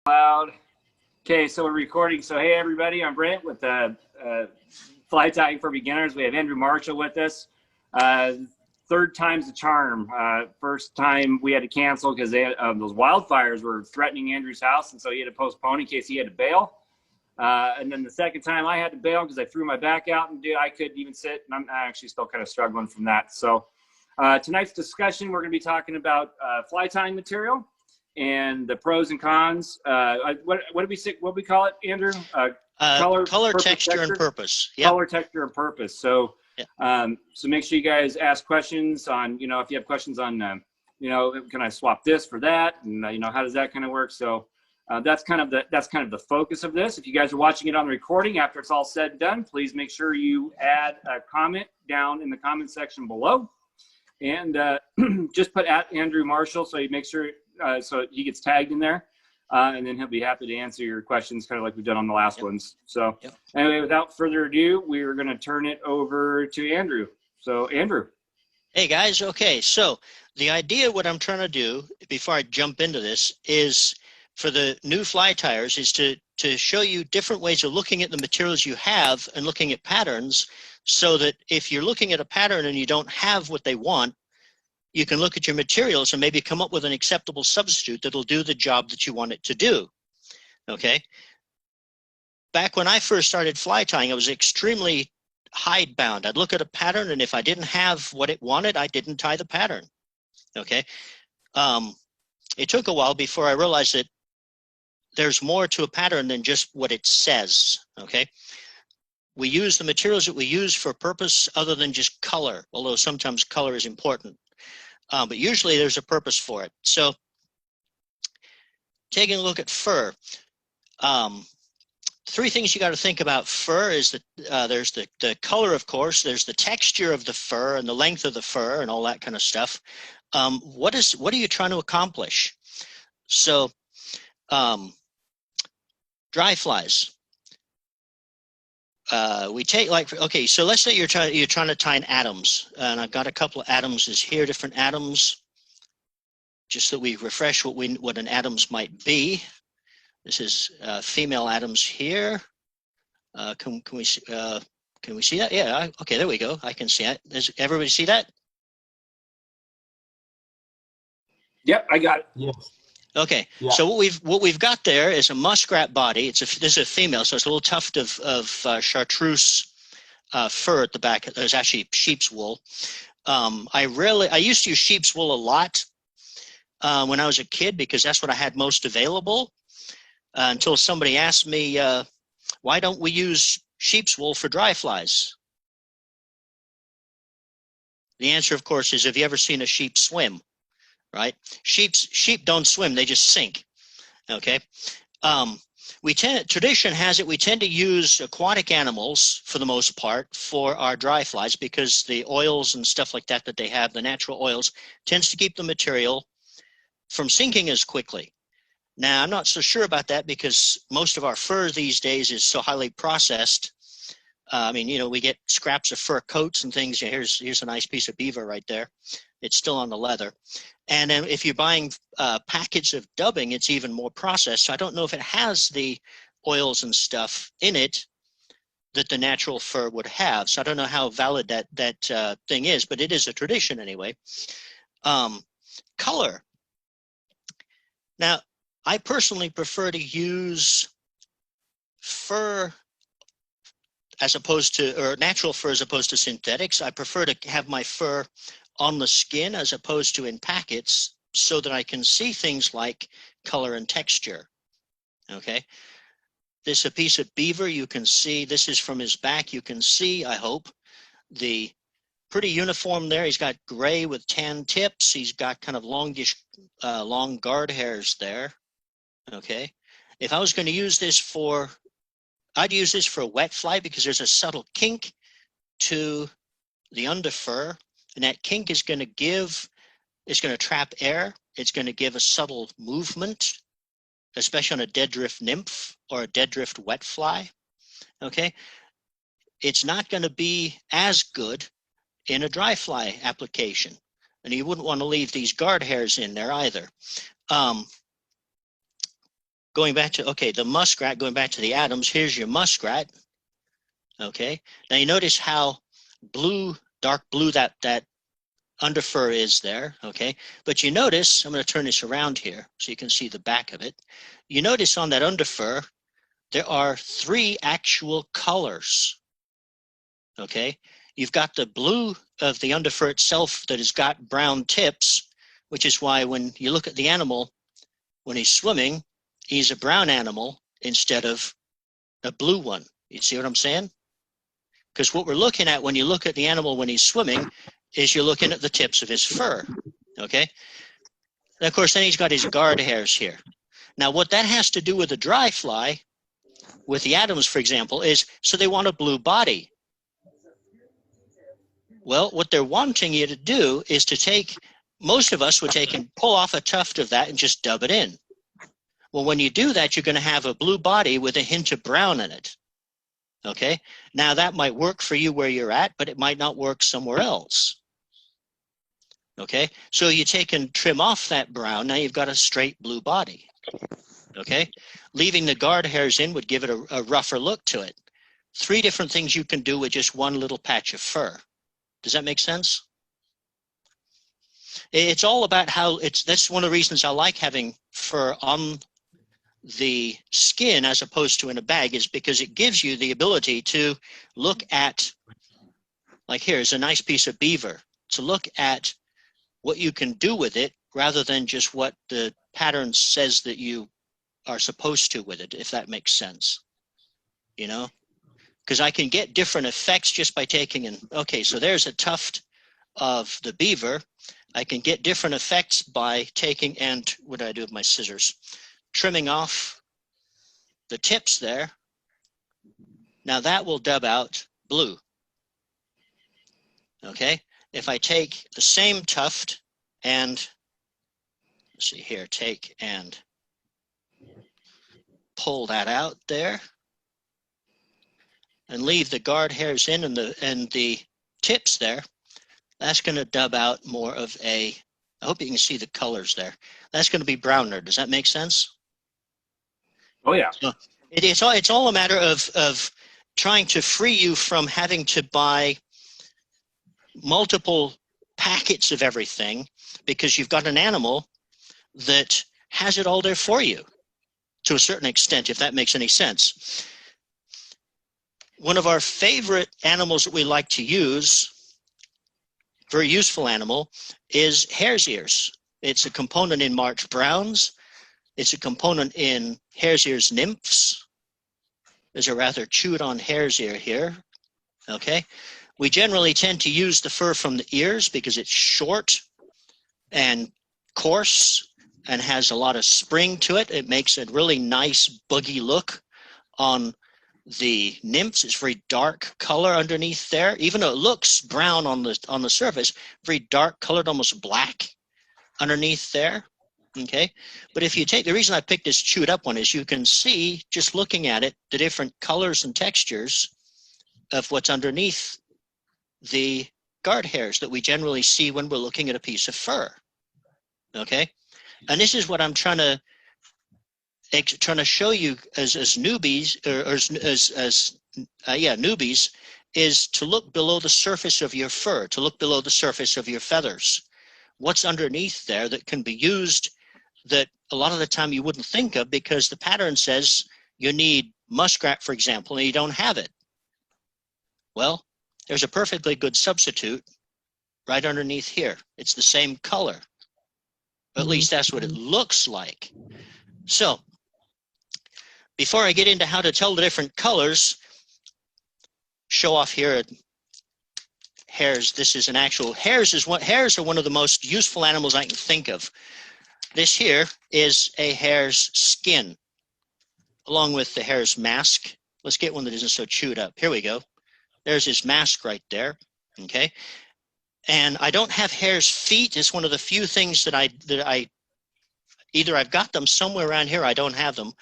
Loud. Okay, so we're recording. So hey everybody, I'm Brent with Fly Tying for Beginners. We have Andrew Marshall with us. Third time's the charm. First time we had to cancel because those wildfires were threatening Andrew's house, and so he had to postpone in case he had to bail. And then the second time I had to bail because I threw my back out and I couldn't even sit, and I'm actually still kind of struggling from that. So tonight's discussion, we're going to be talking about fly tying material and the pros and cons. What do we call it, Andrew? Color, texture, and purpose. Yep. Color, texture, and purpose. So, yep. So make sure you guys ask questions on, if you have questions on, can I swap this for that, and how does that kind of work? So that's kind of the focus of this. If you guys are watching it on the recording, after it's all said and done, please make sure you add a comment down in the comment section below, and just put @Andrew Marshall so you make sure. So he gets tagged in there, and then he'll be happy to answer your questions, kind of like we've done on the last ones. So anyway, without further ado, we're going to turn it over to Andrew. So Andrew. Hey guys, okay. So the idea, what I'm trying to do before I jump into this, is for the new fly tyers is to show you different ways of looking at the materials you have and looking at patterns, so that if you're looking at a pattern and you don't have what they want, you can look at your materials and maybe come up with an acceptable substitute that'll do the job that you want it to do. Okay. Back when I first started fly tying, I was extremely hidebound. I'd look at a pattern, and if I didn't have what it wanted, I didn't tie the pattern. Okay. It took a while before I realized that there's more to a pattern than just what it says. Okay. We use the materials that we use for a purpose other than just color, although sometimes color is important. But usually there's a purpose for it. So taking a look at fur, three things you got to think about fur is that there's the color, of course, there's the texture of the fur and the length of the fur and all that kind of stuff. What are you trying to accomplish? So dry flies. We take, like, okay, so let's say you're trying to tie an Adams, and I've got a couple of Adamses here, different Adams, just so we refresh what an Adams might be. This is female Adams here. Can we see that? Yeah. Okay, there we go. I can see it. Does everybody see that? Yep, I got it. Yes. Okay, yeah. So what we've got there is a muskrat body. This is a female, so it's a little tuft of chartreuse fur at the back. There's actually sheep's wool. I used to use sheep's wool a lot when I was a kid because that's what I had most available. Until somebody asked me, why don't we use sheep's wool for dry flies? The answer, of course, is, have you ever seen a sheep swim? Right? Sheep don't swim, they just sink. Okay. Tradition has it, we tend to use aquatic animals for the most part for our dry flies because the oils and stuff like that they have, the natural oils, tends to keep the material from sinking as quickly. Now, I'm not so sure about that because most of our fur these days is so highly processed. I mean, we get scraps of fur coats and things. Here's a nice piece of beaver right there. It's still on the leather. And then if you're buying packets of dubbing, it's even more processed. So I don't know if it has the oils and stuff in it that the natural fur would have. So I don't know how valid that thing is, but it is a tradition anyway. Color. Now, I personally prefer to use fur as opposed to, or natural fur as opposed to synthetics. I prefer to have my fur on the skin as opposed to in packets so that I can see things like color and texture. Okay. This is a piece of beaver. You can see, this is from his back. You can see, I hope, the pretty uniform there. He's got gray with tan tips. He's got kind of longish, long guard hairs there. Okay. If I was going to use this I'd use this for a wet fly because there's a subtle kink to the underfur. And that kink is going to trap air. It's going to give a subtle movement, especially on a dead drift nymph or a dead drift wet fly. Okay. It's not going to be as good in a dry fly application. And you wouldn't want to leave these guard hairs in there either. going back to, okay, the muskrat, going back to the Adams, here's your muskrat. Okay, now you notice how blue, dark blue that underfur is there, okay? But you notice, I'm going to turn this around here so you can see the back of it. You notice on that underfur, there are 3 actual colors, okay? You've got the blue of the underfur itself that has got brown tips, which is why when you look at the animal, when he's swimming, he's a brown animal instead of a blue one. You see what I'm saying? Because what we're looking at when you look at the animal when he's swimming is you're looking at the tips of his fur, okay? And of course, then he's got his guard hairs here. Now, what that has to do with the dry fly, with the Adams, for example, is so they want a blue body. Well, what they're wanting you to do is to take, most of us would take and pull off a tuft of that and just dub it in. Well, when you do that, you're going to have a blue body with a hint of brown in it. Okay, now that might work for you where you're at, but it might not work somewhere else. Okay, so you take and trim off that brown, now you've got a straight blue body. Okay, leaving the guard hairs in would give it a rougher look to it. 3 different things you can do with just one little patch of fur. Does that make sense? It's all about how that's one of the reasons I like having fur on the skin as opposed to in a bag, is because it gives you the ability to look at, like here's a nice piece of beaver, to look at what you can do with it rather than just what the pattern says that you are supposed to with it, if that makes sense, you know, because I can get different effects just by taking and, okay, so there's a tuft of the beaver. I can get different effects by taking and, what do I do with my scissors? Trimming off the tips there. Now that will dub out blue. Okay, if I take the same tuft and, let's see here, take and pull that out there and leave the guard hairs in and the tips there, that's going to dub out more of a, I hope you can see the colors there. That's going to be browner. Does that make sense? Oh yeah. So it's all a matter of trying to free you from having to buy multiple packets of everything, because you've got an animal that has it all there for you to a certain extent, if that makes any sense. One of our favorite animals that we like to use, very useful animal, is hare's ears. It's a component in March Browns. It's a component in hare's ears nymphs. There's a rather chewed on hare's ear here. Okay. We generally tend to use the fur from the ears because it's short and coarse and has a lot of spring to it. It makes a really nice boogie look on the nymphs. It's very dark color underneath there, even though it looks brown on the surface, very dark colored, almost black underneath there. Okay, but if you take, the reason I picked this chewed up one is you can see, just looking at it, the different colors and textures of what's underneath the guard hairs that we generally see when we're looking at a piece of fur. Okay, and this is what I'm trying to show you as newbies, or newbies, is to look below the surface of your fur, to look below the surface of your feathers. What's underneath there that can be used that a lot of the time you wouldn't think of, because the pattern says you need muskrat, for example, and you don't have it. Well, there's a perfectly good substitute right underneath here. It's the same color. At least that's what it looks like. So before I get into how to tell the different colors, show off here hares. This is an actual, hares are one of the most useful animals I can think of. This here is a hare's skin, along with the hare's mask. Let's get one that isn't so chewed up. Here we go. There's his mask right there. Okay. And I don't have hare's feet. It's one of the few things that I either I've got them somewhere around here, I don't have them,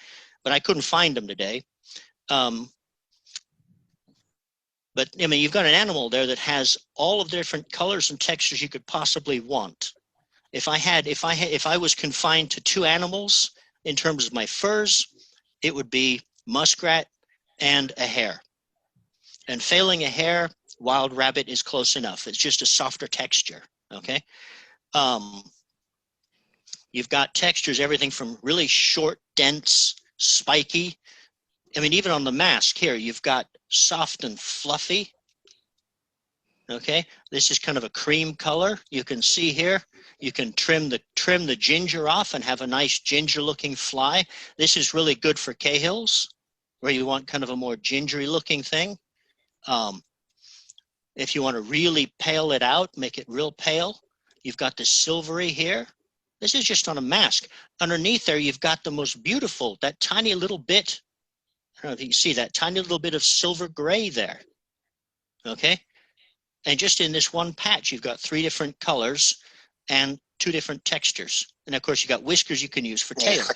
but I couldn't find them today. But I mean, you've got an animal there that has all of the different colors and textures you could possibly want. If I was confined to 2 animals, in terms of my furs, it would be muskrat and a hare. And failing a hare, wild rabbit is close enough. It's just a softer texture, okay? You've got textures, everything from really short, dense, spiky. I mean, even on the mask here, you've got soft and fluffy. Okay, this is kind of a cream color. You can see here, you can trim the ginger off and have a nice ginger looking fly. This is really good for Cahills, where you want kind of a more gingery looking thing. If you want to really pale it out, make it real pale, you've got the silvery here. This is just on a mask. Underneath there, you've got the most beautiful, that tiny little bit, I don't know if you can see that tiny little bit of silver gray there, okay? And just in this one patch, you've got 3 different colors and 2 different textures. And of course, you got whiskers you can use for tails.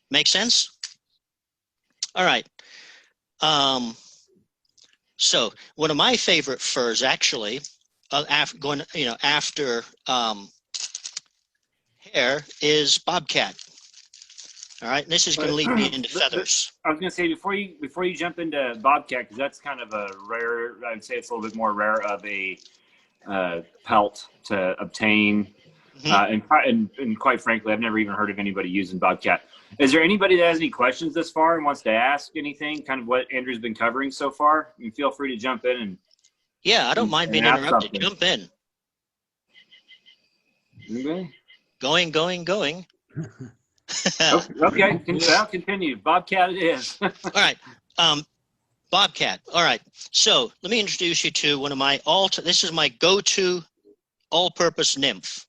Make sense? All right. So one of my favorite furs, actually, after hair, is bobcat. All right, and this is going to lead me into feathers. I was going to say before you jump into bobcat, because that's kind of a rare. I'd say it's a little bit more rare of a pelt to obtain, and quite frankly, I've never even heard of anybody using bobcat. Is there anybody that has any questions this far and wants to ask anything? Kind of what Andrew's been covering so far. You feel free to jump in and. Yeah, I don't mind being interrupted. Something. Jump in. Okay. Going. Okay, continue. Bobcat it is. All right. Bobcat. All right. So let me introduce you to one of my this is my go-to all-purpose nymph.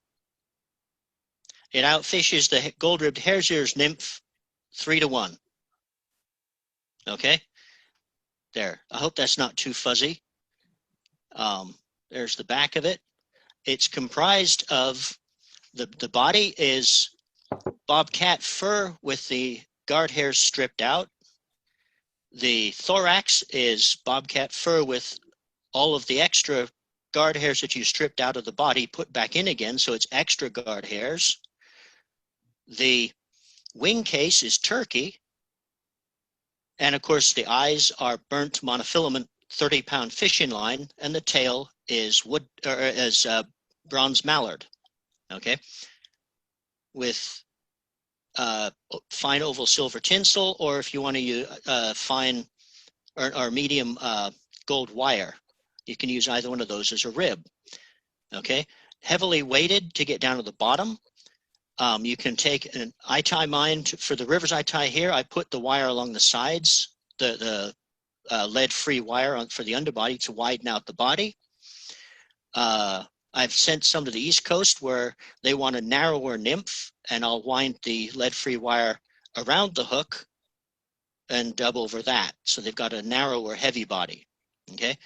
It outfishes the gold-ribbed hare's ears nymph 3-to-1. Okay. There. I hope that's not too fuzzy. There's the back of it. It's comprised of the body is bobcat fur with the guard hairs stripped out. The thorax is bobcat fur with all of the extra guard hairs that you stripped out of the body put back in again, so it's extra guard hairs. The wing case is turkey. And of course, the eyes are burnt monofilament 30-pound fishing line, and the tail is bronze mallard. Okay, with fine oval silver tinsel, or if you want to use fine or medium gold wire, you can use either one of those as a rib. Okay, heavily weighted to get down to the bottom. You can take an I tie mine for the rivers I tie here. I put the wire along the sides, the lead-free wire for the underbody to widen out the body. I've sent some to the East Coast where they want a narrower nymph, and I'll wind the lead-free wire around the hook and dub over that. So they've got a narrower, heavy body, okay?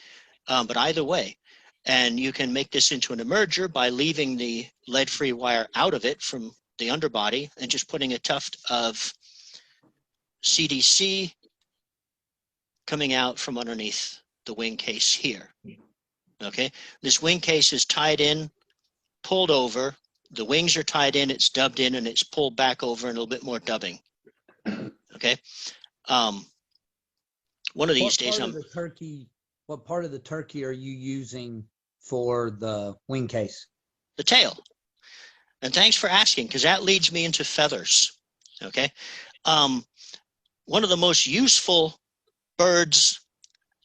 But either way, and you can make this into an emerger by leaving the lead-free wire out of it from the underbody and just putting a tuft of CDC coming out from underneath the wing case here. Okay, this wing case is tied in, pulled over. The wings are tied in, it's dubbed in, and it's pulled back over and a little bit more dubbing. Okay. One of these days, what part of the turkey are you using for the wing case? The tail. And thanks for asking, because that leads me into feathers. Okay. One of the most useful birds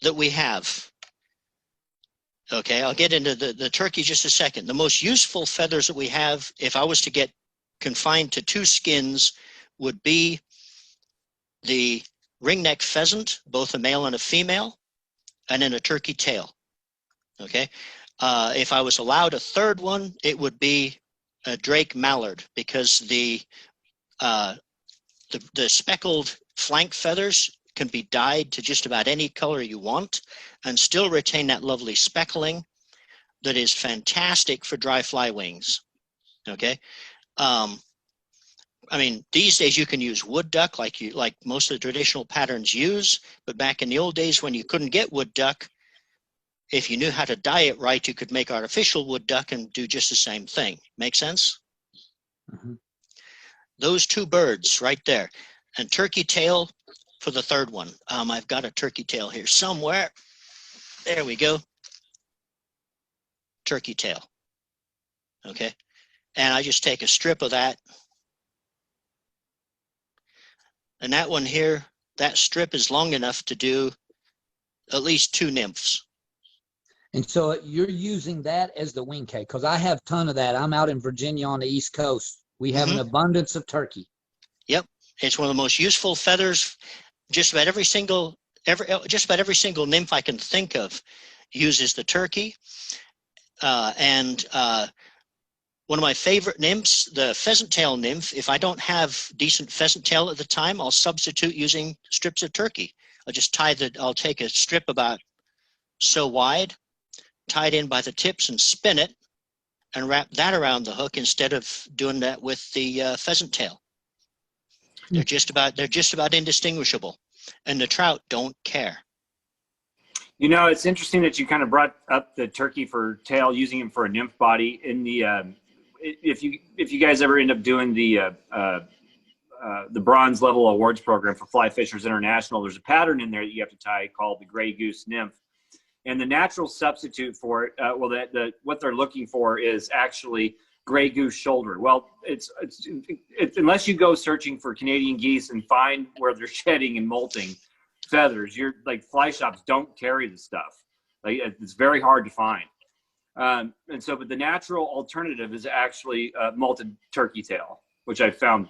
that we have. Okay, I'll get into the turkey just a second. The most useful feathers that we have, if I was to get confined to 2 skins, would be the ringneck pheasant, both a male and a female, and then a turkey tail. Okay, if I was allowed a third one, it would be a drake mallard, because the speckled flank feathers can be dyed to just about any color you want and still retain that lovely speckling that is fantastic for dry fly wings. Okay. I mean, these days you can use wood duck like most of the traditional patterns use, but back in the old days when you couldn't get wood duck, if you knew how to dye it right, you could make artificial wood duck and do just the same thing. Make sense? Mm-hmm. those two birds right there, and turkey tail for the third one. I've got a turkey tail here somewhere. There we go. Turkey tail. Okay. And I just take a strip of that. And that one here, that strip is long enough to do at least 2 nymphs. And so you're using that as the wing cake, because I have a ton of that. I'm out in Virginia on the East Coast. We have an abundance of turkey. Yep. It's one of the most useful feathers. Just about every single nymph I can think of uses the turkey. One of my favorite nymphs, the pheasant tail nymph, if I don't have decent pheasant tail at the time, I'll substitute using strips of turkey. I'll take a strip about so wide, tie it in by the tips and spin it and wrap that around the hook instead of doing that with the pheasant tail. They're just about indistinguishable, and the trout don't care. You know, it's interesting that you kind of brought up the turkey for tail, using it for a nymph body. In the if you guys ever end up doing the bronze level awards program for Fly Fishers International, there's a pattern in there that you have to tie called the gray goose nymph, and the natural substitute for it, what they're looking for is actually gray goose shoulder. Well, it's unless you go searching for Canadian geese and find where they're shedding and molting feathers, you're like, fly shops don't carry the stuff. Like, it's very hard to find. But the natural alternative is actually molted turkey tail, which I found.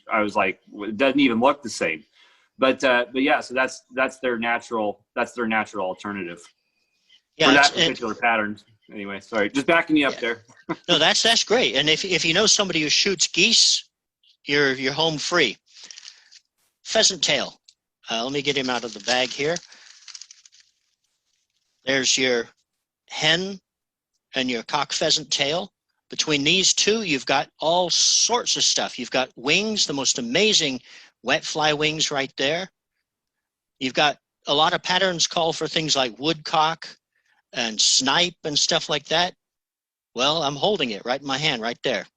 I was like, it doesn't even look the same. But yeah, so that's their natural alternative for that particular pattern. Anyway, sorry, just backing you up there. No, that's great. And if you know somebody who shoots geese, you're home free. Pheasant tail. Let me get him out of the bag here. There's your hen and your cock pheasant tail. Between these two, you've got all sorts of stuff. You've got wings, the most amazing wet fly wings right there. You've got a lot of patterns call for things like woodcock and snipe and stuff like that. Well, I'm holding it right in my hand right there.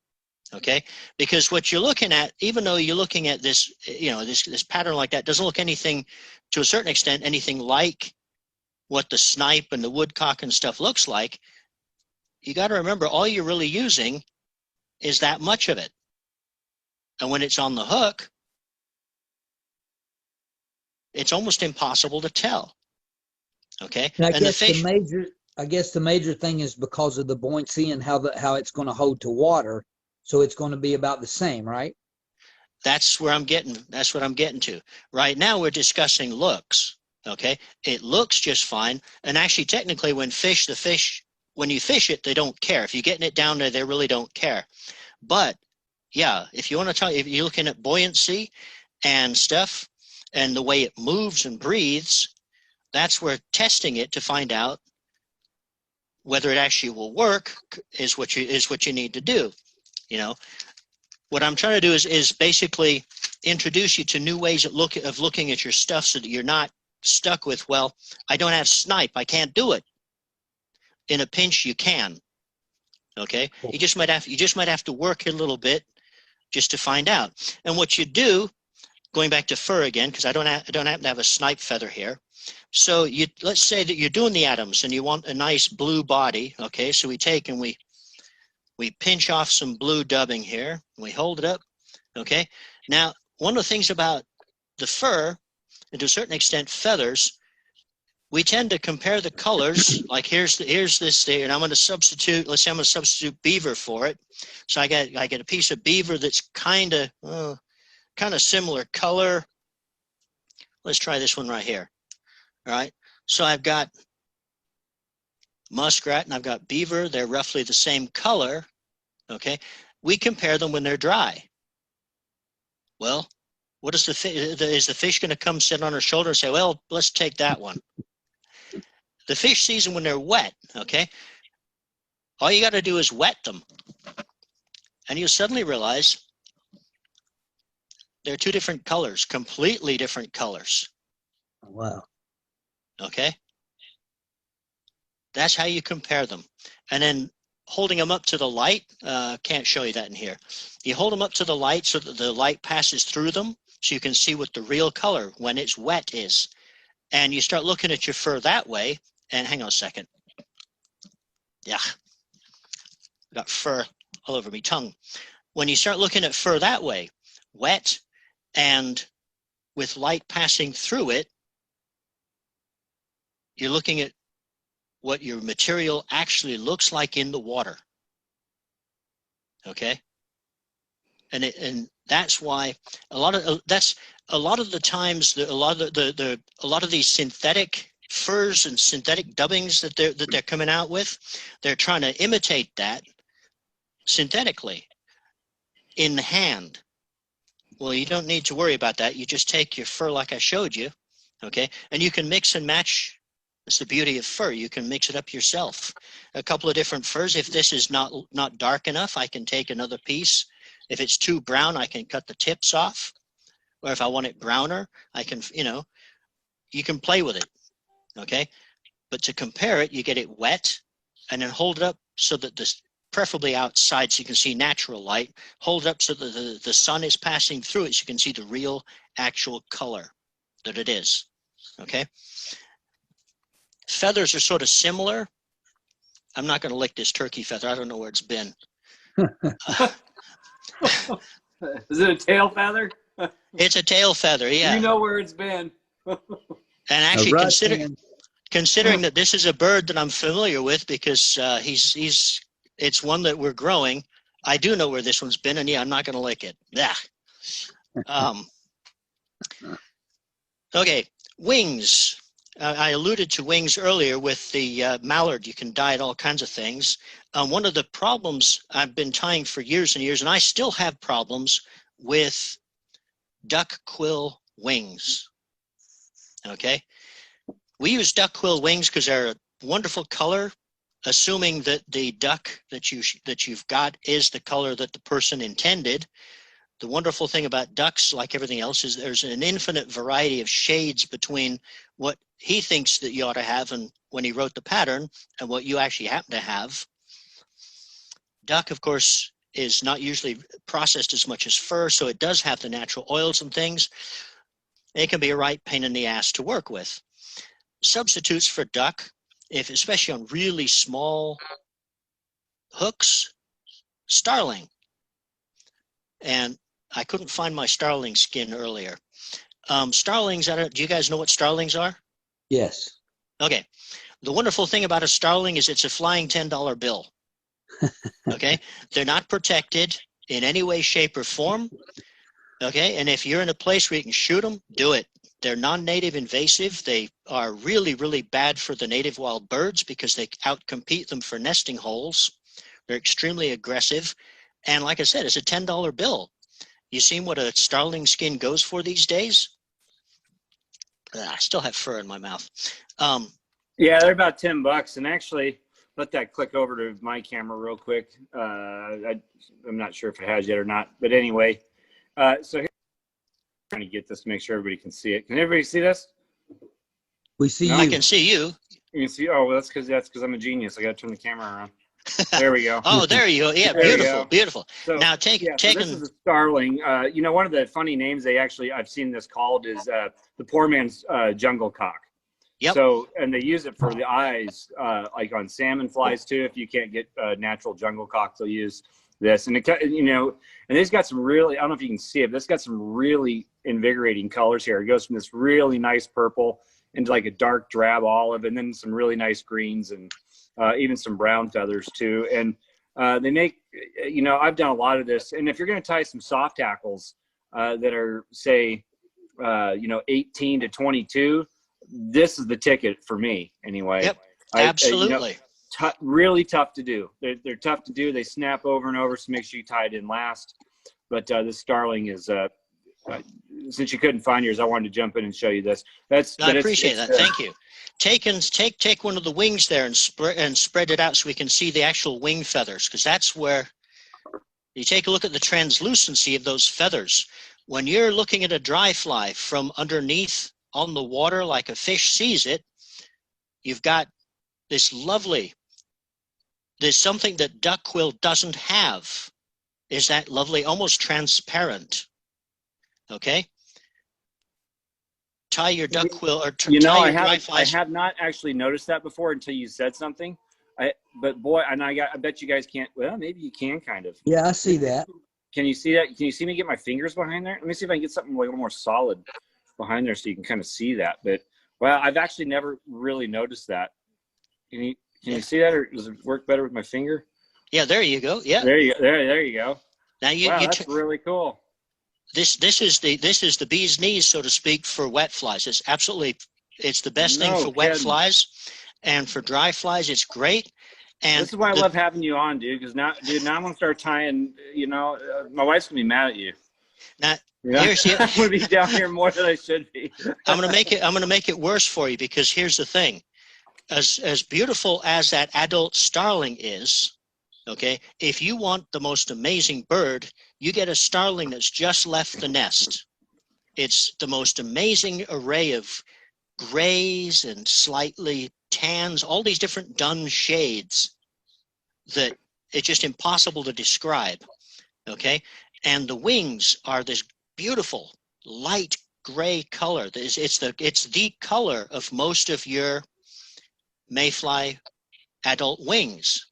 Okay, because what you're looking at, even though you're looking at this, this pattern like that, doesn't look anything, to a certain extent, anything like what the snipe and the woodcock and stuff looks like. You got to remember, all you're really using is that much of it. And when it's on the hook, it's almost impossible to tell. Okay, and I guess the major thing is because of the buoyancy and how it's going to hold to water. So it's going to be about the same, right? That's what I'm getting to. Right now we're discussing looks. Okay, it looks just fine. And actually, technically, when you fish it, they don't care. If you're getting it down there, they really don't care. But yeah, if you're looking at buoyancy and stuff and the way it moves and breathes, that's where testing it to find out whether it actually will work is what you need to do. What I'm trying to do is basically introduce you to new ways of looking at your stuff, so that you're not stuck with, well, I don't have snipe, I can't do it. In a pinch, you can. Okay, cool. You just might have to work a little bit just to find out. And what you do, going back to fur again, because I don't happen to have a snipe feather here. So let's say that you're doing the Adams and you want a nice blue body. Okay, so we take and we pinch off some blue dubbing here. And we hold it up. Okay, now one of the things about the fur, and to a certain extent feathers, we tend to compare the colors. Like here's this there, and I'm going to substitute. Let's say I'm going to substitute beaver for it. So I get a piece of beaver that's kind of similar color. Let's try this one right here. All right. So I've got muskrat and I've got beaver. They're roughly the same color. Okay. We compare them when they're dry. Well, what is is the fish going to come sit on her shoulder and say, well, let's take that one? The fish sees them when they're wet. Okay. All you got to do is wet them. And you suddenly realize they're two different colors, completely different colors. Wow. Okay. That's how you compare them. And then holding them up to the light. Can't show you that in here. You hold them up to the light so that the light passes through them so you can see what the real color when it's wet is. And you start looking at your fur that way. And hang on a second. Yeah, got fur all over my tongue. When you start looking at fur that way, wet and with light passing through it, you're looking at what your material actually looks like in the water. Okay, and that's why a lot of the times a lot of these synthetic furs and synthetic dubbings that they're coming out with, they're trying to imitate that synthetically in the hand. Well, you don't need to worry about that. You just take your fur like I showed you, okay, and you can mix and match. That's the beauty of fur. You can mix it up yourself. A couple of different furs. If this is not dark enough, I can take another piece. If it's too brown, I can cut the tips off. Or if I want it browner, I can, you can play with it. Okay, but to compare it, you get it wet and then hold it up so that this, preferably outside so you can see natural light, hold it up so that the sun is passing through it so you can see the real actual color that it is. Okay, feathers are sort of similar. I'm not going to lick this turkey feather. I don't know where it's been. Is it a tail feather? It's a tail feather, yeah. You know where it's been. And actually, considering that this is a bird that I'm familiar with because it's one that we're growing, I do know where this one's been, and yeah, I'm not going to lick it. Yeah. Okay, wings. I alluded to wings earlier with the mallard. You can dye it all kinds of things. One of the problems I've been tying for years and years, and I still have problems with duck quill wings. Okay, we use duck quill wings because they're a wonderful color, assuming that the duck that you've got is the color that the person intended. The wonderful thing about ducks, like everything else, is there's an infinite variety of shades between what he thinks that you ought to have and when he wrote the pattern and what you actually happen to have. Duck, of course, is not usually processed as much as fur, so it does have the natural oils and things. It can be a right pain in the ass to work with. Substitutes for duck, especially on really small hooks, starling. And I couldn't find my starling skin earlier. Starlings, do you guys know what starlings are? Yes. Okay. The wonderful thing about a starling is it's a flying $10 bill. Okay. They're not protected in any way, shape, or form. Okay. And if you're in a place where you can shoot them, do it. They're non-native invasive. They are really, really bad for the native wild birds because they outcompete them for nesting holes. They're extremely aggressive. And like I said, it's a $10 bill. You seen what a starling skin goes for these days? I still have fur in my mouth. Yeah, they're about $10. And actually, let that click over to my camera real quick. I'm not sure if it has yet or not. But anyway, so here, I'm trying to get this to make sure everybody can see it. Can everybody see this? We see you. I can see you. You can see. Oh, well, that's because I'm a genius. I got to turn the camera around. There we go. Oh, there you go. Yeah, There beautiful, go. beautiful. So, Now so this is a starling. One of the funny names I've seen this called is the poor man's jungle cock. Yep. So, and they use it for the eyes, like on salmon flies too. If you can't get natural jungle cock, they'll use this. And and it's got some really, I don't know if you can see it, but it's got some really invigorating colors here. It goes from this really nice purple into like a dark drab olive, and then some really nice greens and even some brown feathers too. And they make, I've done a lot of this. And if you're going to tie some soft tackles that are, say, 18 to 22, this is the ticket for me anyway. Yep, absolutely. Really tough to do. They're tough to do. They snap over and over, so make sure you tie it in last. But this starling is, since you couldn't find yours, I wanted to jump in and show you this. I appreciate that. Thank you. Take one of the wings there and spread it out so we can see the actual wing feathers, because that's where you take a look at the translucency of those feathers. When you're looking at a dry fly from underneath on the water like a fish sees it, you've got this lovely there's something that duckquill doesn't have, is that lovely, almost transparent. Okay? Tie your duckquill or You know, tie I your dry haven't, I flies. have not actually noticed that before until you said something. But boy, and I bet you guys can't. Well, maybe you can kind of. Yeah, I see that. Can you see that? Can you see me get my fingers behind there? Let me see if I can get something like a little more solid behind there so you can kind of see that. But well, I've actually never really noticed that. Can you see that, or does it work better with my finger? Yeah, there you go. Yeah. There you go. Now you, Wow, you that's really cool. this is the bee's knees, so to speak, for wet flies. It's the best thing No for wet kidding. flies, and for dry flies, it's great. And This is why I love having you on, dude. Because now I'm gonna start tying. You know, my wife's gonna be mad at you. now You know? here's the, I'm gonna be down here more than I should be. I'm gonna make it worse for you, because here's the thing. As beautiful as that adult starling is, okay, if you want the most amazing bird, you get a starling that's just left the nest. It's the most amazing array of grays and slightly tans, all these different dun shades that it's just impossible to describe. Okay, and the wings are this beautiful light gray color. It's the color of most of your mayfly adult wings.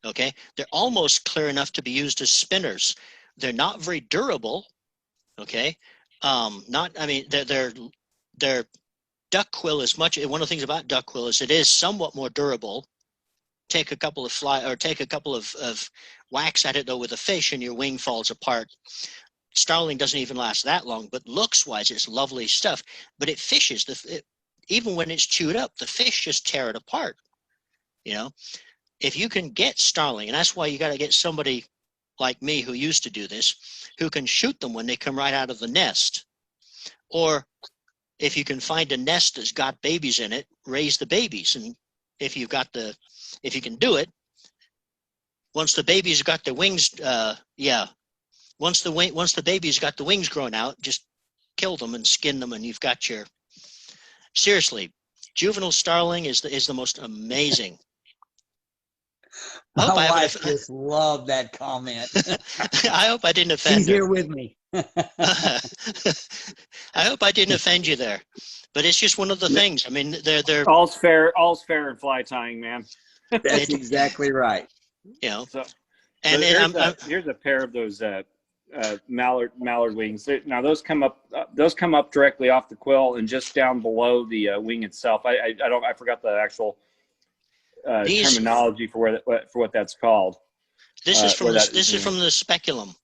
Okay, they're almost clear enough to be used as spinners. They're not very durable. Okay, their duckquill is much. One of the things about duckquill is it is somewhat more durable. Take a couple of whacks at it though with a fish, and your wing falls apart. Starling doesn't even last that long, but looks-wise, it's lovely stuff. But it fishes. Even when it's chewed up, the fish just tear it apart. You know, if you can get starling, and that's why you got to get somebody like me who used to do this, who can shoot them when they come right out of the nest. Or if you can find a nest that's got babies in it, raise the babies. And if you can do it, once the baby's got their wings, once the baby's got the wings grown out, just kill them and skin them, and you've got seriously, juvenile starling is the most amazing. My wife just loved that comment. I hope I didn't offend She's her. here with me. I hope I didn't offend you there, but it's just one of the things. I mean, they're All's fair in fly tying, man. That's exactly right. you know, So, and here's a pair of those mallard wings. Now those come up directly off the quill and just down below the wing itself. I forgot the actual terminology for what that's called. This is from the speculum.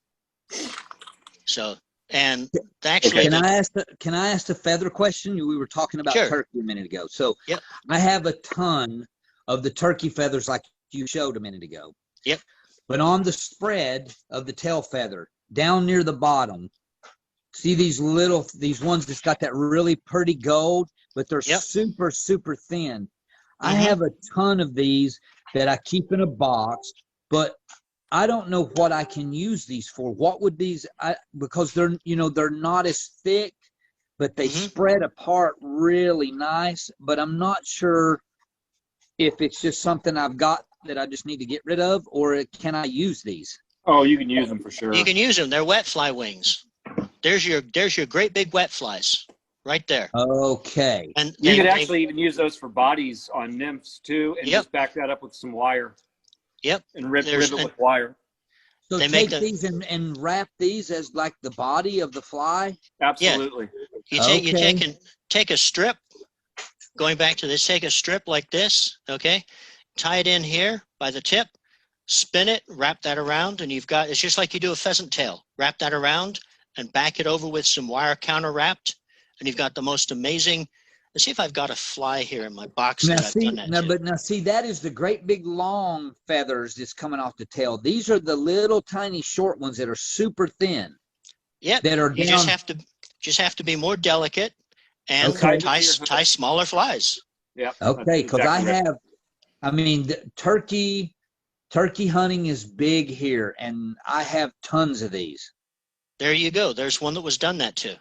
So, and actually, can I ask a feather question? We were talking about Sure. turkey a minute ago. So Yep. I have a ton of the turkey feathers like you showed a minute ago. Yep. But on the spread of the tail feather, down near the bottom, see these ones that's got that really pretty gold, but they're Yep. super, super thin. I Mhm. have a ton of these that I keep in a box, but I don't know what I can use these for. What would these, because they're not as thick, but they Mhm. spread apart really nice, but I'm not sure if it's just something I've got that I just need to get rid of, or can I use these? Oh, you can use them for sure. you can use them. They're wet fly wings. There's your great big wet flies right there. Okay. And You could actually even use those for bodies on nymphs too, and Yep. just back that up with some wire. Yep. And rib it There's- with wire. So They take make these and wrap these as like the body of the fly? Absolutely. you take a strip. Going back to this, take a strip like this. Okay, tie it in here by the tip. Spin it, wrap that around, and it's just like you do a pheasant tail. Wrap that around and back it over with some wire counter wrapped, and you've got the most amazing. Let's see if I've got a fly here in my box that I've done that to. Now see, that is the great big long feathers that's coming off the tail. These are the little tiny short ones that are super thin. Yep. That are You down. just have to be more delicate and Okay. tie smaller flies. Yeah. Okay, because turkey hunting is big here, and I have tons of these. There you go. There's one that was done that to.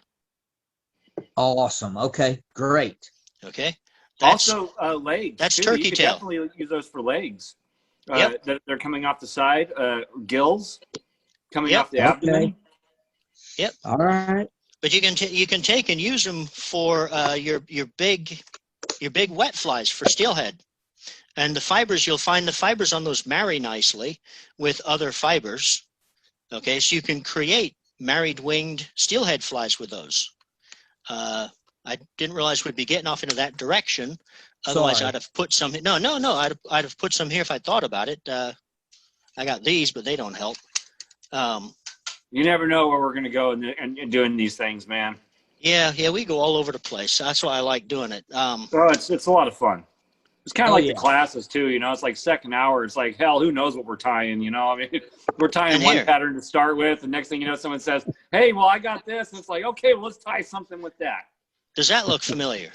Awesome. Okay, great. Okay. Also, legs. That's too. turkey You could tail. definitely use those for legs. Yep. that are coming off the side, gills coming Yep. off the abdomen. Yep. All right. But you can take and use them for your big wet flies for steelhead. And the fibers, you'll find the fibers on those marry nicely with other fibers. Okay, so you can create married winged steelhead flies with those. I didn't realize we'd be getting off into that direction. Otherwise, Sorry. I'd have put some. No. I'd have put some here if I thought about it. I got these, but they don't help. You never know where we're going to go and doing these things, man. Yeah, we go all over the place. That's why I like doing it. Oh, it's a lot of fun. It's kind of like the classes too, you know. It's like second hour. It's like, hell, who knows what we're tying, you know? I mean, we're tying And one here. pattern to start with, and next thing you know, someone says, "Hey, well, I got this," and it's like, okay, well, let's tie something with that. Does that look familiar?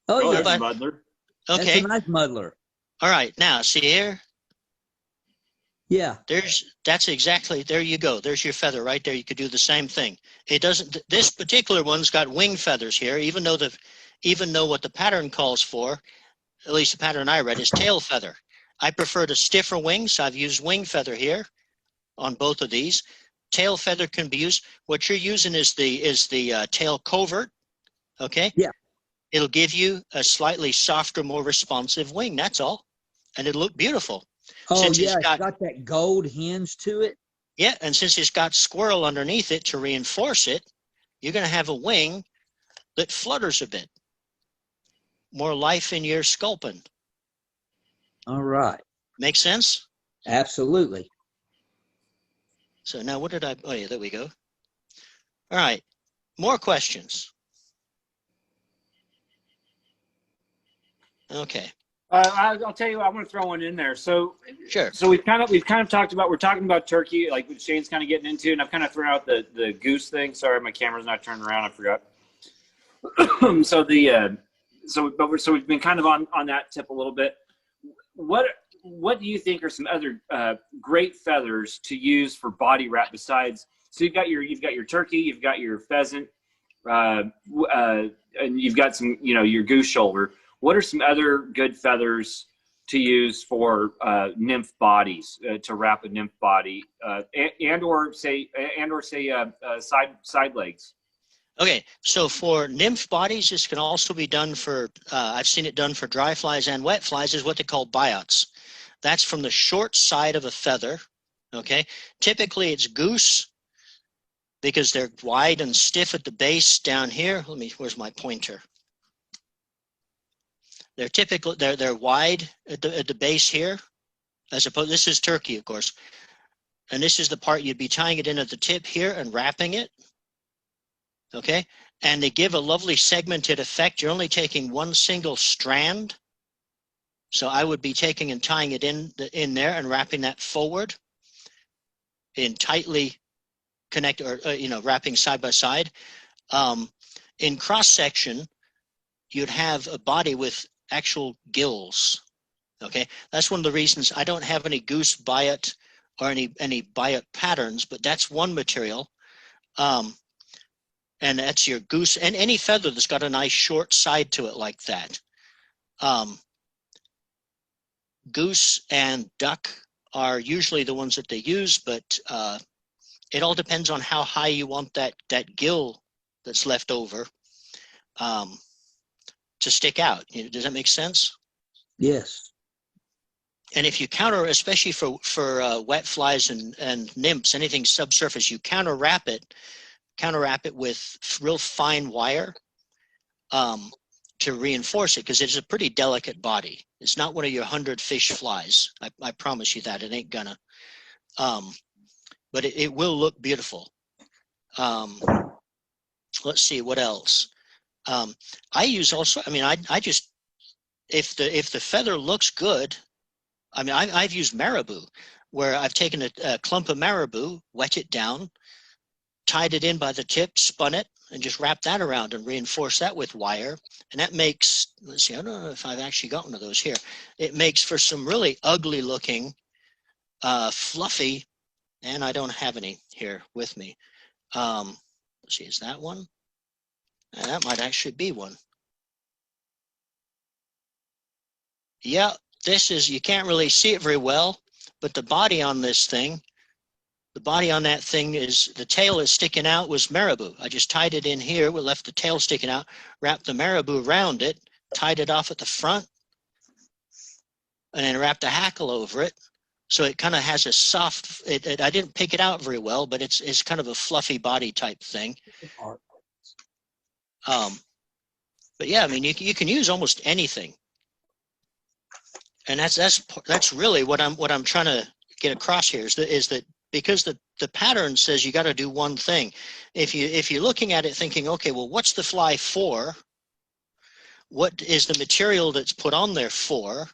Oh, Oh, yeah. there's a muddler. Okay. That's a nice muddler. All right. Now, see here. Yeah. That's exactly, there you go. There's your feather right there. You could do the same thing. It doesn't, this particular one's got wing feathers here, even though what the pattern calls for, at least the pattern I read, is tail feather. I prefer the stiffer wings. So I've used wing feather here on both of these. Tail feather can be used. What you're using is the tail covert. Okay. Yeah. It'll give you a slightly softer, more responsive wing. That's all. And it'll look beautiful. Oh, Since yeah. it's got that gold hinge to it. Yeah, and since it's got squirrel underneath it to reinforce it, you're going to have a wing that flutters a bit. More life in your sculpin. All right. Make sense? Absolutely. So now what did I, oh yeah, there we go. All right, more questions. Okay. I'll tell you what, I'm going to throw one in there. So, Sure. So we're talking about turkey, like what Shane's kind of getting into, and I've kind of thrown out the goose thing. Sorry, my camera's not turned around. I forgot. So we've been kind of on that tip a little bit. What do you think are some other great feathers to use for body wrap besides? So you've got your turkey, you've got your pheasant, and you've got some, your goose shoulder. What are some other good feathers to use for nymph bodies, to wrap a nymph body, and or say side legs? Okay, so for nymph bodies, this can also be done for, I've seen it done for dry flies and wet flies, is what they call biots. That's from the short side of a feather, okay? Typically it's goose because they're wide and stiff at the base down here. Where's my pointer? They're wide at the base here, as opposed, this is turkey, of course. And this is the part you'd be tying it in at the tip here and wrapping it. Okay, and they give a lovely segmented effect. You're only taking one single strand. So I would be taking and tying it in there and wrapping that forward in tightly connect, or wrapping side by side. In cross section, you'd have a body with actual gills. Okay, that's one of the reasons I don't have any goose biot or any biot patterns, but that's one material. And that's your goose, and any feather that's got a nice short side to it like that. Goose and duck are usually the ones that they use, but it all depends on how high you want that gill that's left over to stick out. Does that make sense? Yes. And if you counter, especially for wet flies and nymphs, anything subsurface, you counter wrap it with real fine wire to reinforce it, because it's a pretty delicate body. It's not one of your 100 fish flies. I promise you that. It ain't gonna. But it will look beautiful. Let's see what else. I use also. I mean, I just, if the feather looks good. I mean, I've used marabou, where I've taken a clump of marabou, wet it down, tied it in by the tip, spun it, and just wrapped that around and reinforced that with wire. And that makes, let's see, I don't know if I've actually got one of those here. It makes for some really ugly looking, fluffy, and I don't have any here with me. Let's see, is that one? And that might actually be one. Yeah, this is, you can't really see it very well, but the body on this thing, the body on that thing is, the tail is sticking out, was marabou. I just tied it in here. We left the tail sticking out, wrapped the marabou around it, tied it off at the front, and then wrapped a hackle over it. So it kind of has a soft, I didn't pick it out very well, but it's kind of a fluffy body type thing. But yeah, I mean, you can use almost anything. And that's really what I'm trying to get across here is that because the pattern says you got to do one thing. If you're looking at it thinking, okay, well, what's the fly for? What is the material that's put on there for?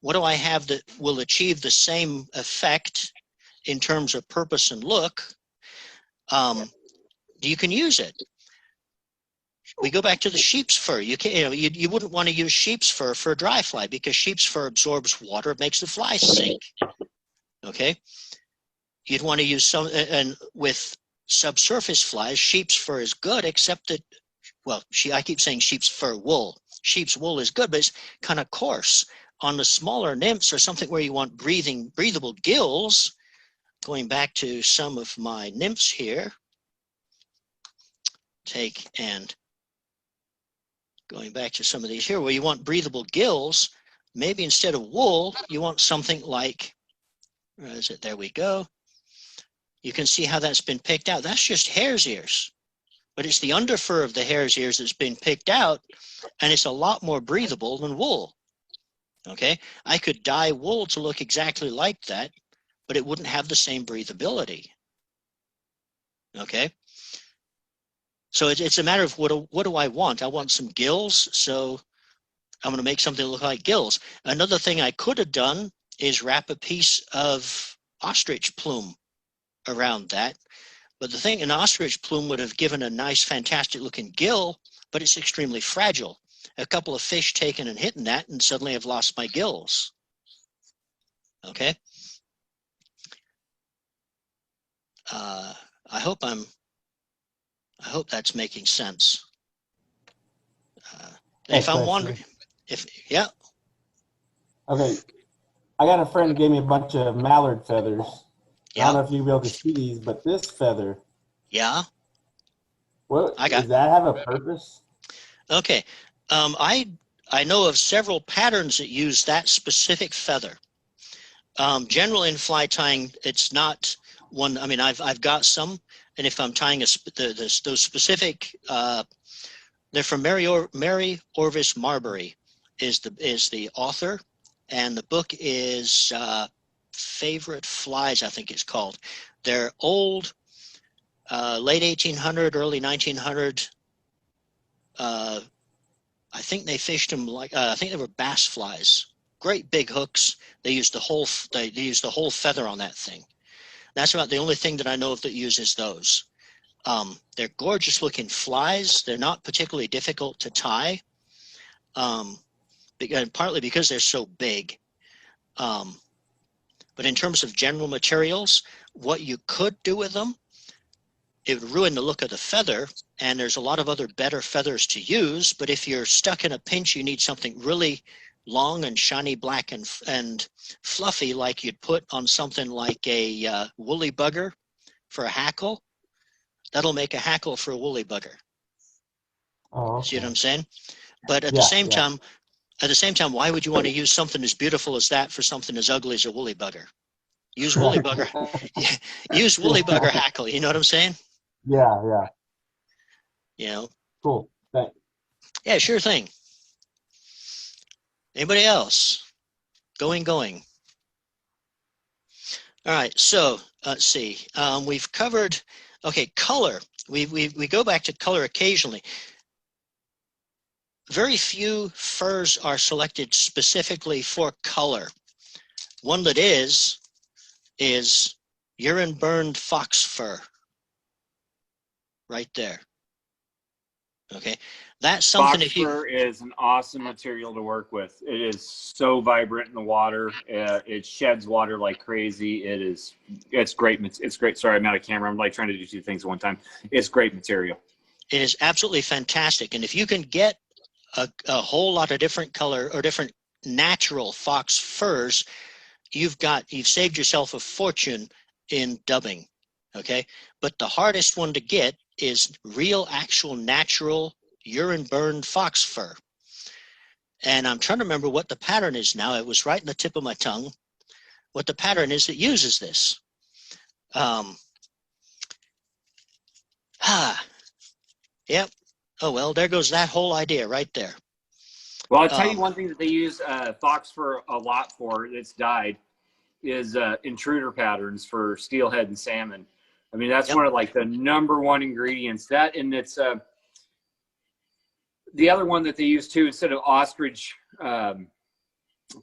What do I have that will achieve the same effect in terms of purpose and look? You can use it. We go back to the sheep's fur. You wouldn't want to use sheep's fur for a dry fly because sheep's fur absorbs water, it makes the fly sink. Okay, you'd want to use some, and with subsurface flies, sheep's fur is good, except that, well, I keep saying sheep's fur wool. Sheep's wool is good, but it's kind of coarse. On the smaller nymphs or something where you want breathable gills, going back to some of my nymphs here, going back to some of these here where you want breathable gills, maybe instead of wool, you want something like, where is it? There we go. You can see how that's been picked out. That's just hare's ears, but it's the underfur of the hare's ears that's been picked out, and it's a lot more breathable than wool. Okay, I could dye wool to look exactly like that, but it wouldn't have the same breathability. Okay, so it's a matter of what do I want? I want some gills, so I'm going to make something look like gills. Another thing I could have done is wrap a piece of ostrich plume around that. But the thing, an ostrich plume would have given a nice, fantastic looking gill, but it's extremely fragile. A couple of fish taken and hitting that, and suddenly I've lost my gills. Okay. I hope that's making sense. If I'm wondering, yeah. Okay. I got a friend who gave me a bunch of mallard feathers. Yeah. I don't know if you'll be able to see these, but this feather. Yeah. Does that have a purpose? Okay. I know of several patterns that use that specific feather. Generally in fly tying, it's not one. I mean, I've got some, and if I'm tying those specific, they're from Mary Orvis Marbury, is the author, and the book is Favorite Flies, I think it's called. They're old, late 1800, early 1900. I think they fished them like I think they were bass flies. Great big hooks. They used the whole feather on that thing. That's about the only thing that I know of that uses those. They're gorgeous looking flies. They're not particularly difficult to tie, partly because they're so big. But in terms of general materials, what you could do with them, it would ruin the look of the feather, and there's a lot of other better feathers to use. But if you're stuck in a pinch, you need something really long and shiny black and fluffy, like you'd put on something like a woolly bugger for a hackle. That'll make a hackle for a woolly bugger. Oh, okay. See what I'm saying? But at the same time, why would you want to use something as beautiful as that for something as ugly as a woolly bugger? Use woolly bugger. Use woolly bugger hackle. You know what I'm saying? Yeah. You know. Cool. Thanks. Yeah, sure thing. Anybody else? Going. All right. So let's see. We've covered. Okay, color. We go back to color occasionally. Very few furs are selected specifically for color. One that is urine burned fox fur. Right there. Okay, that's something. Fox fur is an awesome material to work with. It is so vibrant in the water. It sheds water like crazy. It's great. It's great. Sorry, I'm out of camera. I'm like trying to do two things at one time. It's great material. It is absolutely fantastic. And if you can get a whole lot of different color or different natural fox furs, you've saved yourself a fortune in dubbing. Okay. But the hardest one to get is real, actual, natural urine burned fox fur. And I'm trying to remember what the pattern is now. It was right in the tip of my tongue. What the pattern is that uses this. Yep. Oh, well, there goes that whole idea right there. Well, I'll tell you one thing that they use fox fur a lot for that's dyed is intruder patterns for steelhead and salmon. I mean, that's one of like the #1 ingredients. That, and it's the other one that they use too, instead of ostrich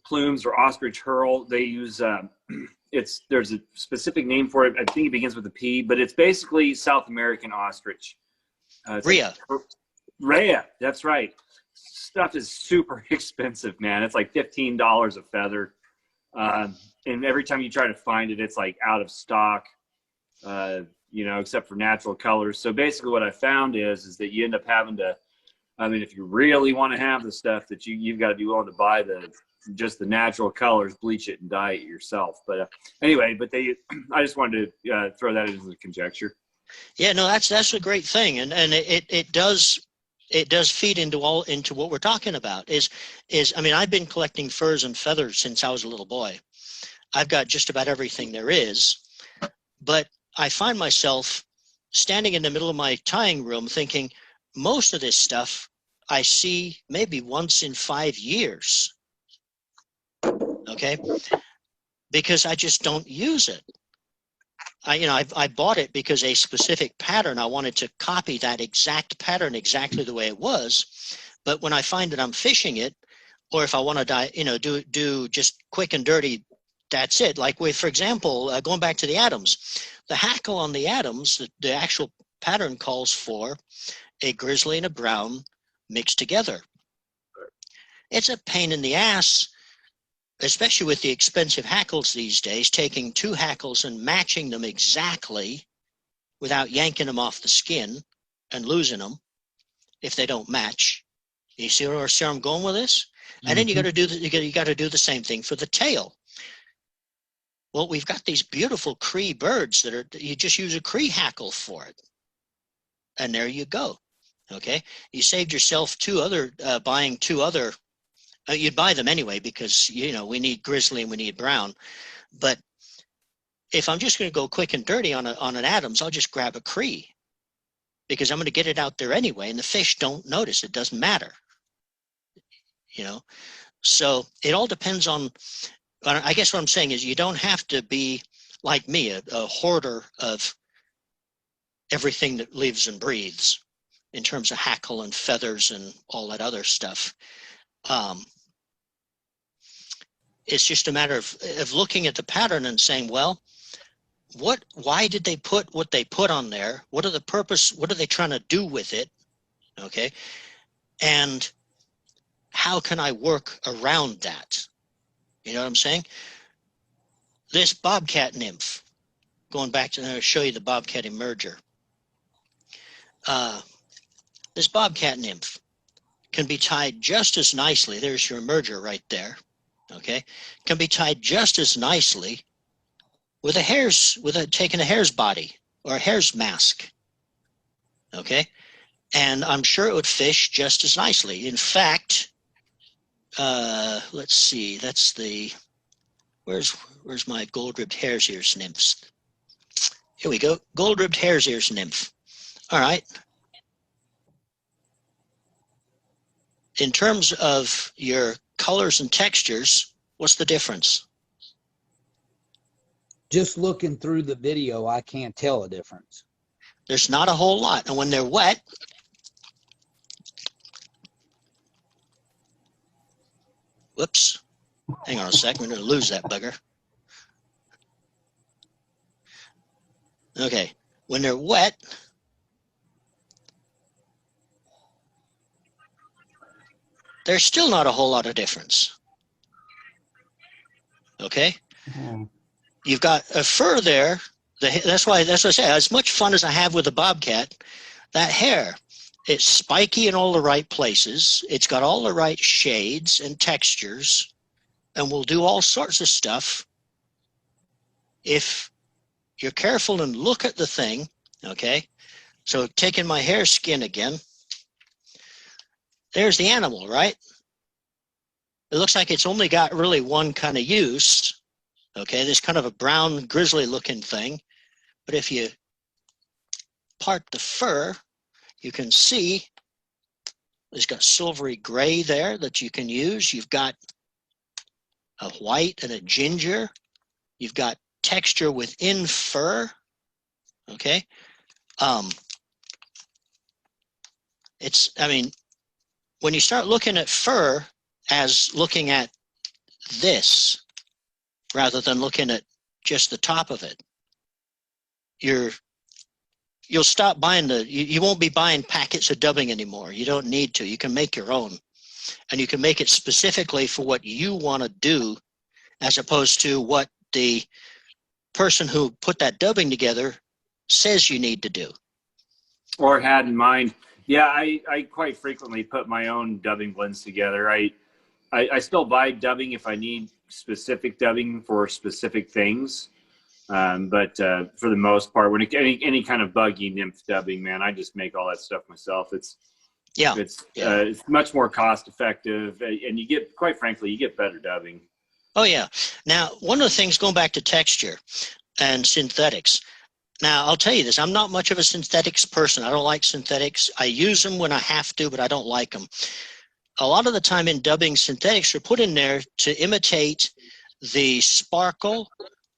plumes or ostrich herl, they use there's a specific name for it. I think it begins with a P, but it's basically South American ostrich. Rhea. Rhea, that's right. Stuff is super expensive, man. It's like $15 a feather. And every time you try to find it, it's like out of stock, except for natural colors. So basically what I found is that you end up having to, I mean, if you really want to have the stuff that you've got to be willing to buy just the natural colors, bleach it and dye it yourself. But anyway, I just wanted to throw that as a conjecture. Yeah, no, that's a great thing. And it does feed into what we're talking about I mean, I've been collecting furs and feathers since I was a little boy. I've got just about everything there is, but I find myself standing in the middle of my tying room thinking most of this stuff I see maybe once in 5 years. Okay. Because I just don't use it. I bought it because a specific pattern, I wanted to copy that exact pattern exactly the way it was. But when I find that I'm fishing it, or if I want to do just quick and dirty, that's it. Like for example, going back to the Adams, the hackle on the Adams, the actual pattern calls for a grizzly and a brown mixed together. It's a pain in the ass, especially with the expensive hackles these days, taking 2 hackles and matching them exactly without yanking them off the skin and losing them if they don't match. You see where I'm going with this? And then you got to do the same thing for the tail. Well, we've got these beautiful Cree birds you just use a Cree hackle for it. And there you go. Okay. You saved yourself buying 2 other. You'd buy them anyway because, we need grizzly and we need brown. But if I'm just going to go quick and dirty on an Adams, I'll just grab a Cree because I'm going to get it out there anyway. And the fish don't notice. It doesn't matter. So it all depends on, I guess what I'm saying is you don't have to be like me, a hoarder of everything that lives and breathes in terms of hackle and feathers and all that other stuff. It's just a matter of looking at the pattern and saying, well, why did they put what they put on there? What are the purpose? What are they trying to do with it? Okay. And how can I work around that? You know what I'm saying? This bobcat nymph, going back to show you the bobcat emerger. This bobcat nymph can be tied just as nicely. There's your emerger right there. Okay, can be tied just as nicely with taking a hare's body or a hare's mask. Okay, and I'm sure it would fish just as nicely. In fact, let's see. That's where's my gold-ribbed hare's ears nymphs? Here we go. Gold-ribbed hare's ears nymph. All right. In terms of your colors and textures, what's the difference? Just looking through the video, I can't tell a difference. There's not a whole lot. And when they're wet, whoops, hang on a sec, we're going to lose that bugger. Okay, when they're wet, there's still not a whole lot of difference. Okay? You've got a fur there. That's what I say. As much fun as I have with the bobcat, that hair, It's spiky in all the right places. It's got all the right shades and textures, and will do all sorts of stuff if you're careful and look at the thing, okay? So taking my hare skin again, there's the animal, right? It looks like it's only got really one kind of use, okay? This kind of a brown grizzly looking thing. But if you part the fur, you can see it's got silvery gray there that you can use. You've got a white and a ginger. You've got texture within fur, okay? I mean, when you start looking at fur as looking at this, rather than looking at just the top of it, you'll stop buying you won't be buying packets of dubbing anymore. You don't need to. You can make your own, and you can make it specifically for what you want to do, as opposed to what the person who put that dubbing together says you need to do. Or had in mind. Yeah, I quite frequently put my own dubbing blends together. I still buy dubbing if I need specific dubbing for specific things. But for the most part, when any kind of buggy nymph dubbing, man, I just make all that stuff myself. It's much more cost effective, and you get, quite frankly, you get better dubbing. Oh yeah. Now, one of the things, going back to texture and synthetics. Now, I'll tell you this, I'm not much of a synthetics person. I don't like synthetics. I use them when I have to, but I don't like them. A lot of the time in dubbing, synthetics are put in there to imitate the sparkle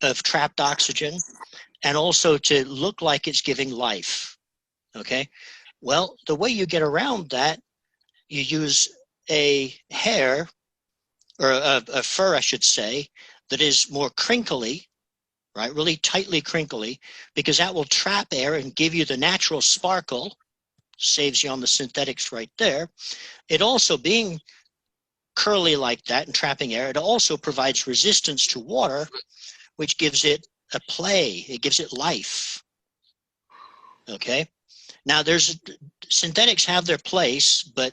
of trapped oxygen, and also to look like it's giving life, okay? Well, the way you get around that, you use a hair, or a fur, I should say, that is more crinkly, right? Really tightly crinkly, because that will trap air and give you the natural sparkle, saves you on the synthetics right there. It also, being curly like that and trapping air, it also provides resistance to water, which gives it a play. It gives it life, okay? Now, synthetics have their place, but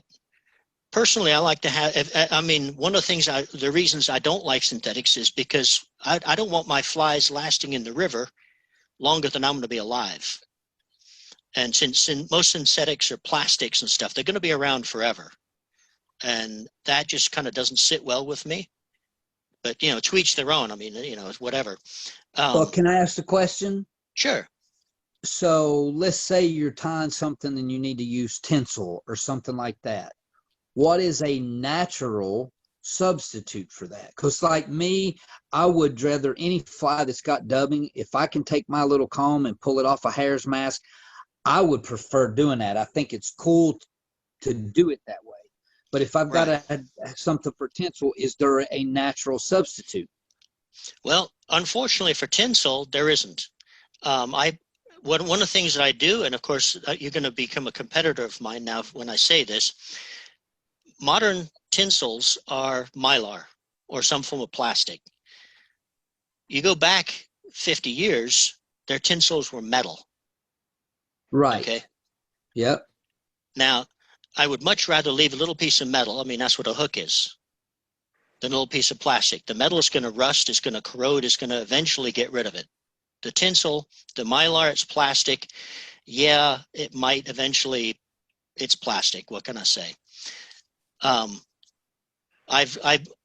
personally, I like to have, I mean, one of the things, the reasons I don't like synthetics is because I don't want my flies lasting in the river longer than I'm going to be alive. And since most synthetics are plastics and stuff, they're going to be around forever. And that just kind of doesn't sit well with me. But, you know, to each their own. I mean, you know, whatever. Well, can I ask the question? Sure. So let's say you're tying something and you need to use tinsel or something like that. What is a natural substitute for that? Because like me, I would rather any fly that's got dubbing, if I can take my little comb and pull it off a hare's mask, I would prefer doing that. I think it's cool to do it that way. But if I've got to add something for tinsel, is there a natural substitute? Well, unfortunately for tinsel, there isn't. One of the things that I do, and of course you're going to become a competitor of mine now when I say this, modern tinsels are mylar or some form of plastic. You go back 50 years, their tinsels were metal. Right. Okay. Yep. Now, I would much rather leave a little piece of metal. I mean, that's what a hook is, than a little piece of plastic. The metal is going to rust, it's going to corrode, it's going to eventually get rid of it. The tinsel, the mylar, it's plastic. Yeah, it might eventually, it's plastic. What can I say?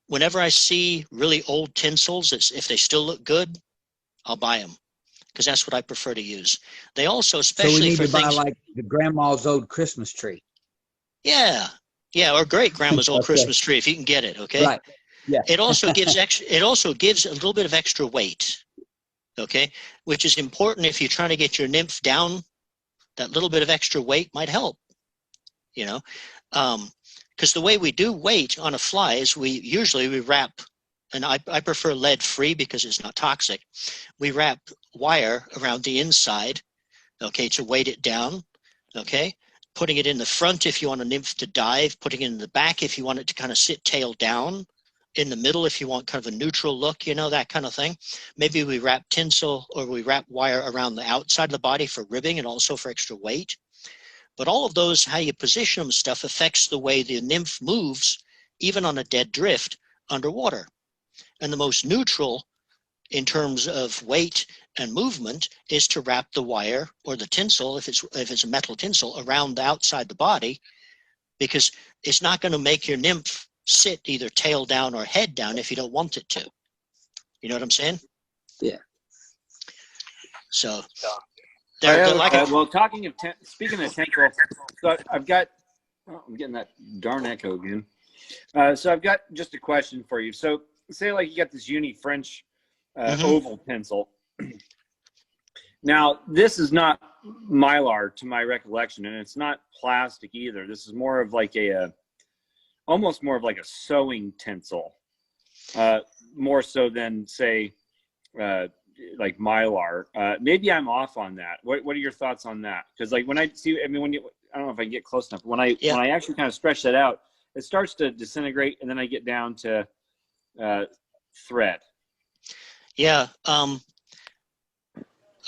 Whenever I see really old tinsels, if they still look good, I'll buy them, because that's what I prefer to use. They also, especially so we need for to buy things, like the grandma's old Christmas tree. Yeah, or great grandma's old Okay. Christmas tree if you can get it. Okay. Right. Yeah. It also gives extra. It also gives a little bit of extra weight. Okay, which is important if you're trying to get your nymph down. That little bit of extra weight might help. You know, because the way we do weight on a fly is we usually wrap, and I prefer lead free because it's not toxic. We wrap wire around the inside, okay, to weight it down, okay, putting it in the front if you want a nymph to dive, putting it in the back if you want it to kind of sit tail down, in the middle if you want kind of a neutral look, you know, that kind of thing. Maybe we wrap tinsel or we wrap wire around the outside of the body for ribbing and also for extra weight. But all of those, how you position them stuff affects the way the nymph moves, even on a dead drift underwater. And the most neutral in terms of weight and movement is to wrap the wire or the tinsel, if it's a metal tinsel, around the outside the body, because it's not going to make your nymph sit either tail down or head down if you don't want it to. You know what I'm saying? Yeah. So well, talking of speaking of tinsel, so I've got. Oh, I'm getting that darn echo again. So I've got just a question for you. So say like you got this uni French oval tinsel. Now this is not mylar to my recollection, and it's not plastic either. This is more of like almost more of like a sewing tinsel, more so than say like mylar. Maybe I'm off on that. What are your thoughts on that? Because like when I see, I mean, I don't know if I can get close enough. When I actually kind of stretch that out, it starts to disintegrate, and then I get down to thread. Yeah.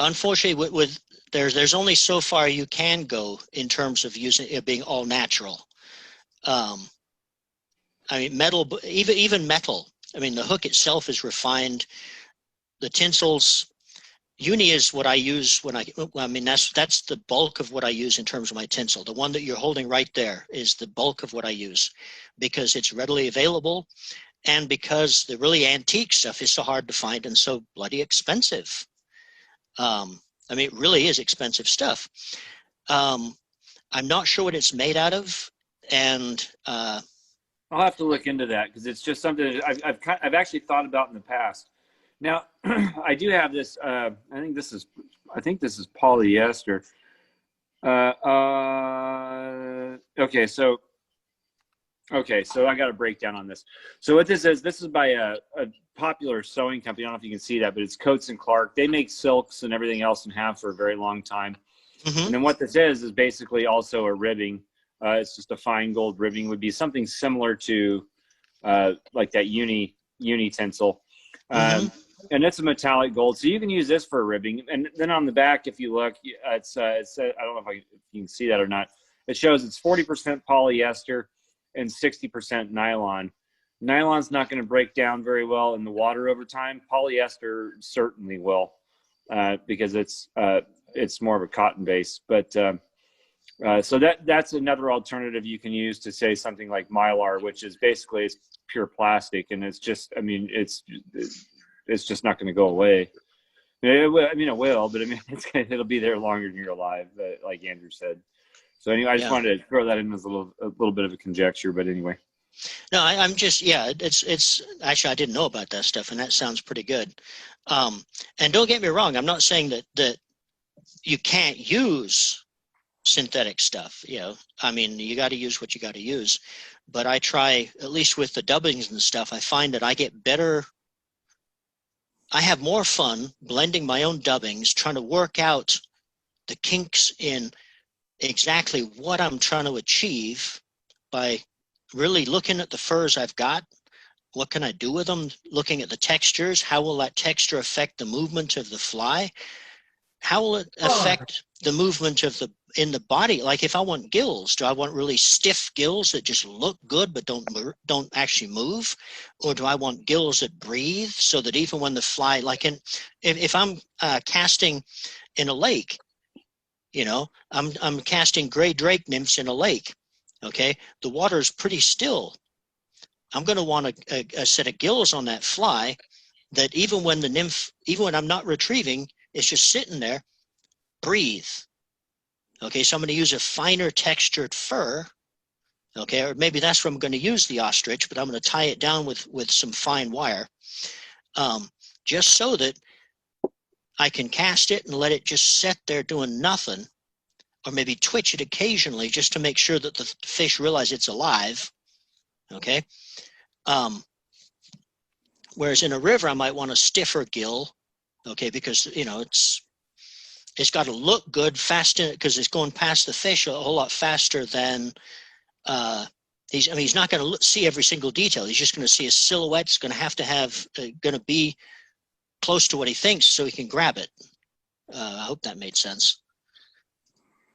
Unfortunately, with there's only so far you can go in terms of using it being all natural. I mean, metal, even metal. I mean, the hook itself is refined. The tinsels, uni is what I use when I mean, that's the bulk of what I use in terms of my tinsel. The one that you're holding right there is the bulk of what I use because it's readily available and because the really antique stuff is so hard to find and so bloody expensive. I mean, it really is expensive stuff. I'm not sure what it's made out of, and I'll have to look into that because it's just something that I've actually thought about in the past. Now, I do have this. I think this is polyester. Okay, so I got a breakdown on this. So what this is by a popular sewing company. I don't know if you can see that, but it's Coates and Clark. They make silks and everything else and have for a very long time. mm-hmm. And then what this is basically also a ribbing. It's just a fine gold ribbing. Would be something similar to like that uni tinsel. And it's a metallic gold, so you can use this for ribbing. And then on the back, if you look, it says, I don't know if you can see that or not. It shows it's 40% polyester and 60% nylon. Nylon's not going to break down very well in the water over time. Polyester certainly will, because it's more of a cotton base. But so that's another alternative you can use to say something like mylar, which is basically it's pure plastic, and it's just, I mean, it's just not going to go away. It will, but I mean, it'll be there longer than you're alive, like Andrew said. So anyway, I just wanted to throw that in as a little bit of a conjecture, but anyway. No, I'm just, it's actually, I didn't know about that stuff, and that sounds pretty good. And don't get me wrong, I'm not saying that you can't use synthetic stuff. I mean, you got to use what you got to use. But I try, at least with the dubbings and stuff, I find that I get better. I have more fun blending my own dubbings, trying to work out the kinks in exactly what I'm trying to achieve by really looking at the furs I've got. What can I do with them? Looking at the textures. How will that texture affect the movement of the fly? How will it affect the movement of in the body? Like if I want gills, do I want really stiff gills that just look good but don't actually move? Or do I want gills that breathe so that even when the fly, like if I'm casting in a lake, I'm casting gray drake nymphs in a lake, okay? The water is pretty still. I'm going to want a set of gills on that fly that even when I'm not retrieving, it's just sitting there, breathe. Okay, so I'm going to use a finer textured fur, okay, or maybe that's where I'm going to use the ostrich, but I'm going to tie it down with some fine wire, just so that I can cast it and let it just sit there doing nothing, or maybe twitch it occasionally just to make sure that the fish realize it's alive, okay? Whereas in a river, I might want a stiffer gill, okay, because, it's got to look good fast because it's going past the fish a whole lot faster than he's not going to see every single detail. He's just going to see a silhouette. It's going to have going to be close to what he thinks so he can grab it. I hope that made sense.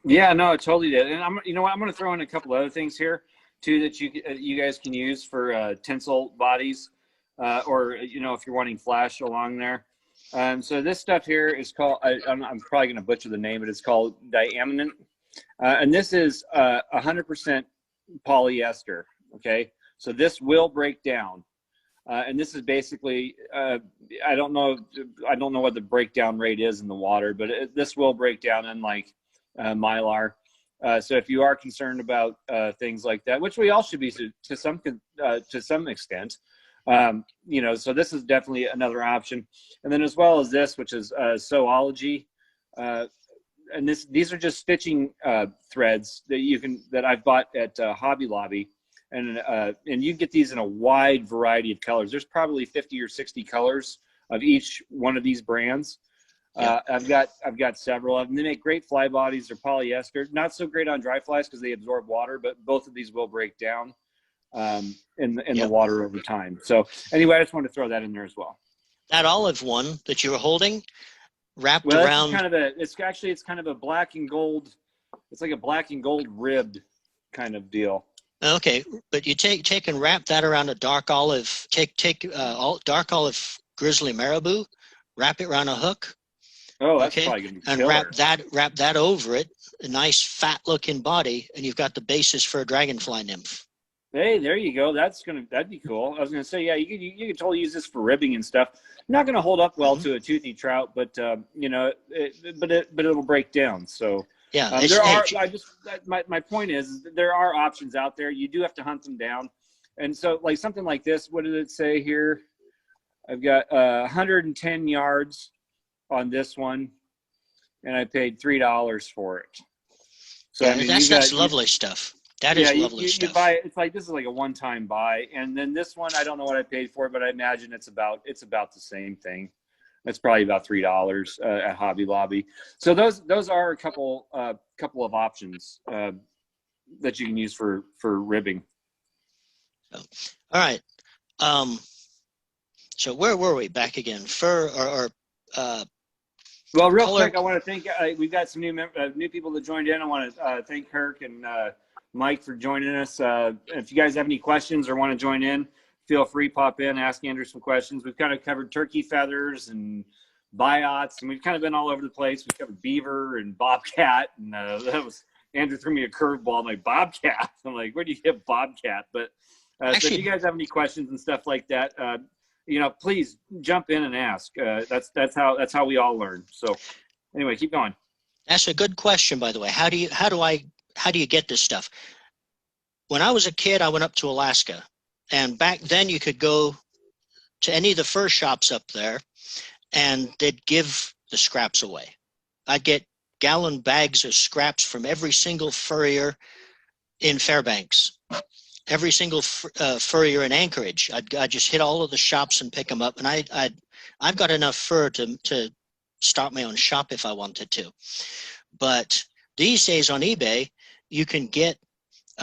Yeah, no, it totally did. And you know what, I'm going to throw in a couple other things here too that you guys can use for tinsel bodies, or if you're wanting flash along there. So this stuff here is called, I'm probably going to butcher the name, but it's called diamond, and this is 100% polyester. Okay, so this will break down. And this is basically, I don't know what the breakdown rate is in the water, but this will break down in like Mylar. So if you are concerned about things like that, which we all should be to some extent, so this is definitely another option. And then as well as this, which is Soology, and these are just stitching threads that I've bought at Hobby Lobby. And you get these in a wide variety of colors. There's probably 50 or 60 colors of each one of these brands. Yeah. I've got several of them. They make great fly bodies. They're polyester. Not so great on dry flies because they absorb water, but both of these will break down in the water over time. So anyway, I just wanted to throw that in there as well. That olive one that you were holding, wrapped Well, around. it's kind of a black and gold. It's like a black and gold ribbed kind of deal. Okay, but you take and wrap that around a dark olive. Take dark olive grizzly marabou, wrap it around a hook. Oh, that's okay, probably gonna be and killer. wrap that over it. A nice fat looking body, and you've got the basis for a dragonfly nymph. Hey, there you go. That'd be cool. I was gonna say, yeah, you could totally use this for ribbing and stuff. Not gonna hold up well to a toothy trout, but it'll break down. So. Yeah, my point is there are options out there. You do have to hunt them down. And so like something like this, what did it say here? I've got 110 yards on this one, and I paid $3 for it. So yeah, that's lovely stuff. That is lovely stuff. You buy it, it's like this is like a one-time buy. And then this one, I don't know what I paid for it, but I imagine it's about the same thing. That's probably about $3 at Hobby Lobby. So those are a couple of options that you can use for ribbing. All right. So where were we? Back again. Fur or well, real color. quick, I want to thank. We've got some new people that joined in. I want to thank Kirk and Mike for joining us. If you guys have any questions or want to join in, feel free, pop in, ask Andrew some questions. We've kind of covered turkey feathers and biots, and we've kind of been all over the place. We've covered beaver and bobcat, and Andrew threw me a curveball, like bobcat. I'm like, where do you get bobcat? But so if you guys have any questions and stuff like that, please jump in and ask. That's how we all learn. So anyway, keep going. That's a good question, by the way. How do you get this stuff? When I was a kid, I went up to Alaska. And back then you could go to any of the fur shops up there and they'd give the scraps away. I'd get gallon bags of scraps from every single furrier in Fairbanks, every single furrier in Anchorage. I'd just hit all of the shops and pick them up. And I've got enough fur to start my own shop if I wanted to. But these days on eBay, you can get,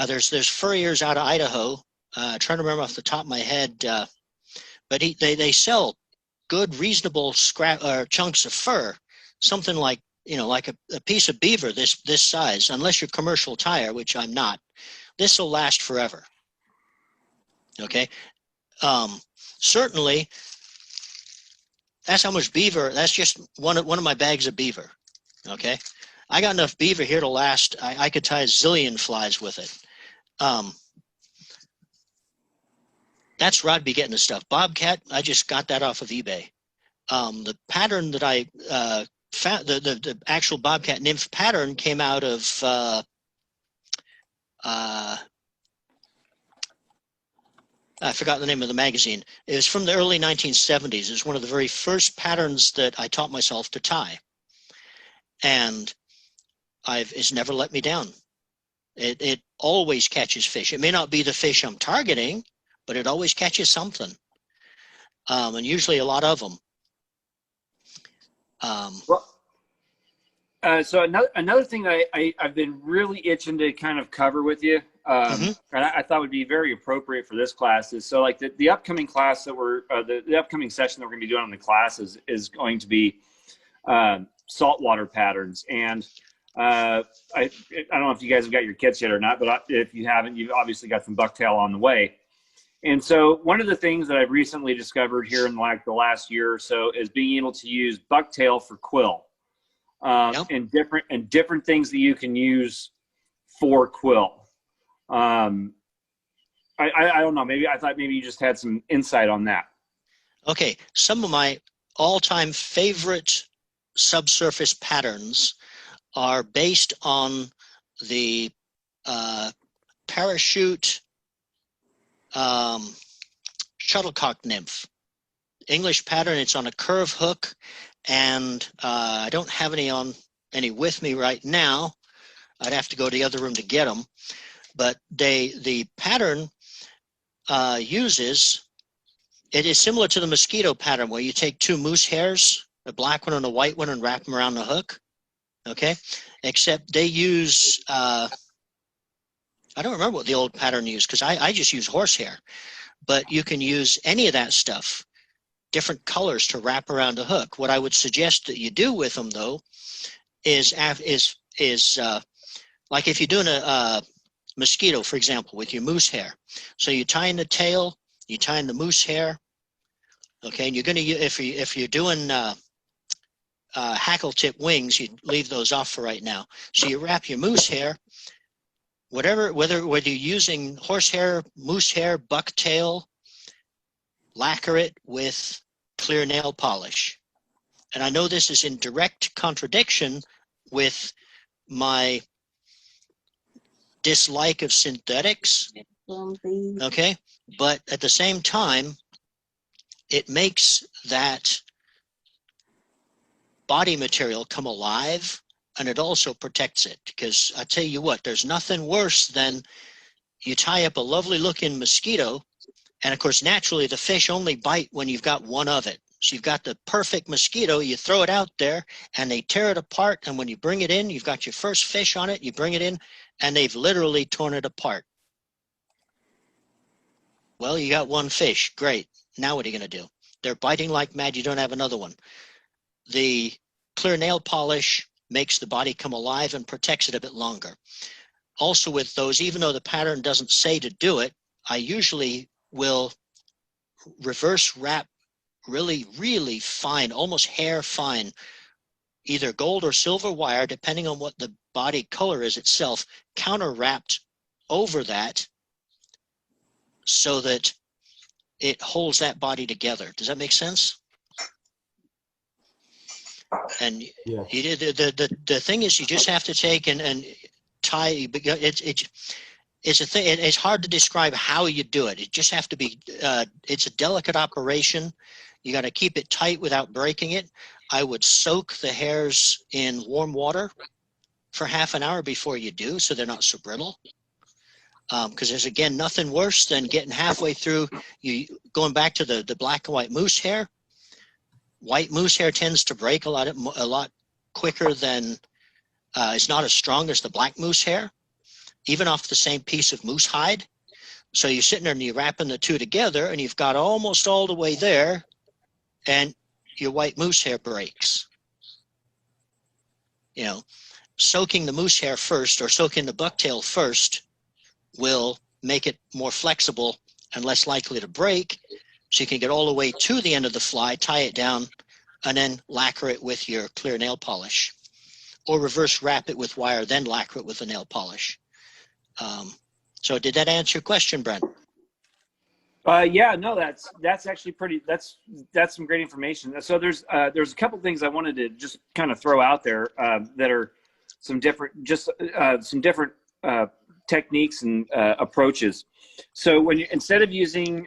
there's furriers out of Idaho. Trying to remember off the top of my head, but they sell good, reasonable chunks of fur, something like like a piece of beaver this size. Unless you're commercial tire, which I'm not, this will last forever. Okay, certainly. That's how much beaver. That's just one of my bags of beaver. Okay, I got enough beaver here to last. I could tie a zillion flies with it. That's where I'd be getting the stuff. Bobcat, I just got that off of eBay. The pattern that I found, the actual Bobcat nymph pattern came out of I forgot the name of the magazine. It was from the early 1970s. It was one of the very first patterns that I taught myself to tie. And it's never let me down. It always catches fish. It may not be the fish I'm targeting, but it always catches something, and usually a lot of them. So another thing that I've been really itching to kind of cover with you, and I thought would be very appropriate for this class is, so like the upcoming class that the upcoming session that we're going to be doing on the class is going to be saltwater patterns. And I don't know if you guys have got your kits yet or not, but if you haven't, you've obviously got some bucktail on the way. And so one of the things that I've recently discovered here in like the last year or so is being able to use bucktail for quill, Yep. and different things that you can use for quill. I don't know. Maybe I thought maybe you just had some insight on that. Okay, some of my all-time favorite subsurface patterns are based on the parachute shuttlecock nymph. English pattern, it's on a curve hook, and I don't have any with me right now. I'd have to go to the other room to get them. But the pattern uses, it is similar to the mosquito pattern where you take two moose hairs, a black one and a white one, and wrap them around the hook. Okay, except they use, I don't remember what the old pattern used because I just use horsehair, but you can use any of that stuff, different colors to wrap around a hook. What I would suggest that you do with them though is like if you're doing a mosquito, for example, with your moose hair. So you tie in the tail, you tie in the moose hair. Okay, and you're going to, if you're doing hackle tip wings, you leave those off for right now. So you wrap your moose hair, whether you're using horsehair, moose hair, bucktail, lacquer it with clear nail polish. And I know this is in direct contradiction with my dislike of synthetics, okay? But at the same time, it makes that body material come alive, and it also protects it. Because I tell you what, there's nothing worse than you tie up a lovely looking mosquito, and of course naturally the fish only bite when you've got one of it. So you've got the perfect mosquito, you throw it out there and they tear it apart, and when you bring it in, you've got your first fish on it, you bring it in and they've literally torn it apart. Well, you got one fish, great. Now what are you going to do? They're biting like mad, you don't have another one. The clear nail polish makes the body come alive and protects it a bit longer. Also with those, even though the pattern doesn't say to do it, I usually will reverse wrap really, really fine, almost hair fine, either gold or silver wire, depending on what the body color is itself, counter wrapped over that so that it holds that body together. Does that make sense? And Yeah. the thing is, you just have to take and tie. It's a thing. It's hard to describe how you do it. It just have to be. It's a delicate operation. You got to keep it tight without breaking it. I would soak the hairs in warm water for half an hour before you do, so they're not so brittle. Because there's, again, nothing worse than getting halfway through, you going back to the black and white moose hair. White moose hair tends to break a lot quicker than, it's not as strong as the black moose hair, even off the same piece of moose hide. So you're sitting there and you're wrapping the two together and you've got almost all the way there and your white moose hair breaks. You know, soaking the moose hair first or soaking the bucktail first will make it more flexible and less likely to break, so you can get all the way to the end of the fly, tie it down, and then lacquer it with your clear nail polish, or reverse wrap it with wire, then lacquer it with the nail polish. So did that answer your question, Brent? Yeah, no, that's actually pretty, that's some great information. So there's a couple things I wanted to just kind of throw out there that are some different techniques and approaches. So when you, instead of using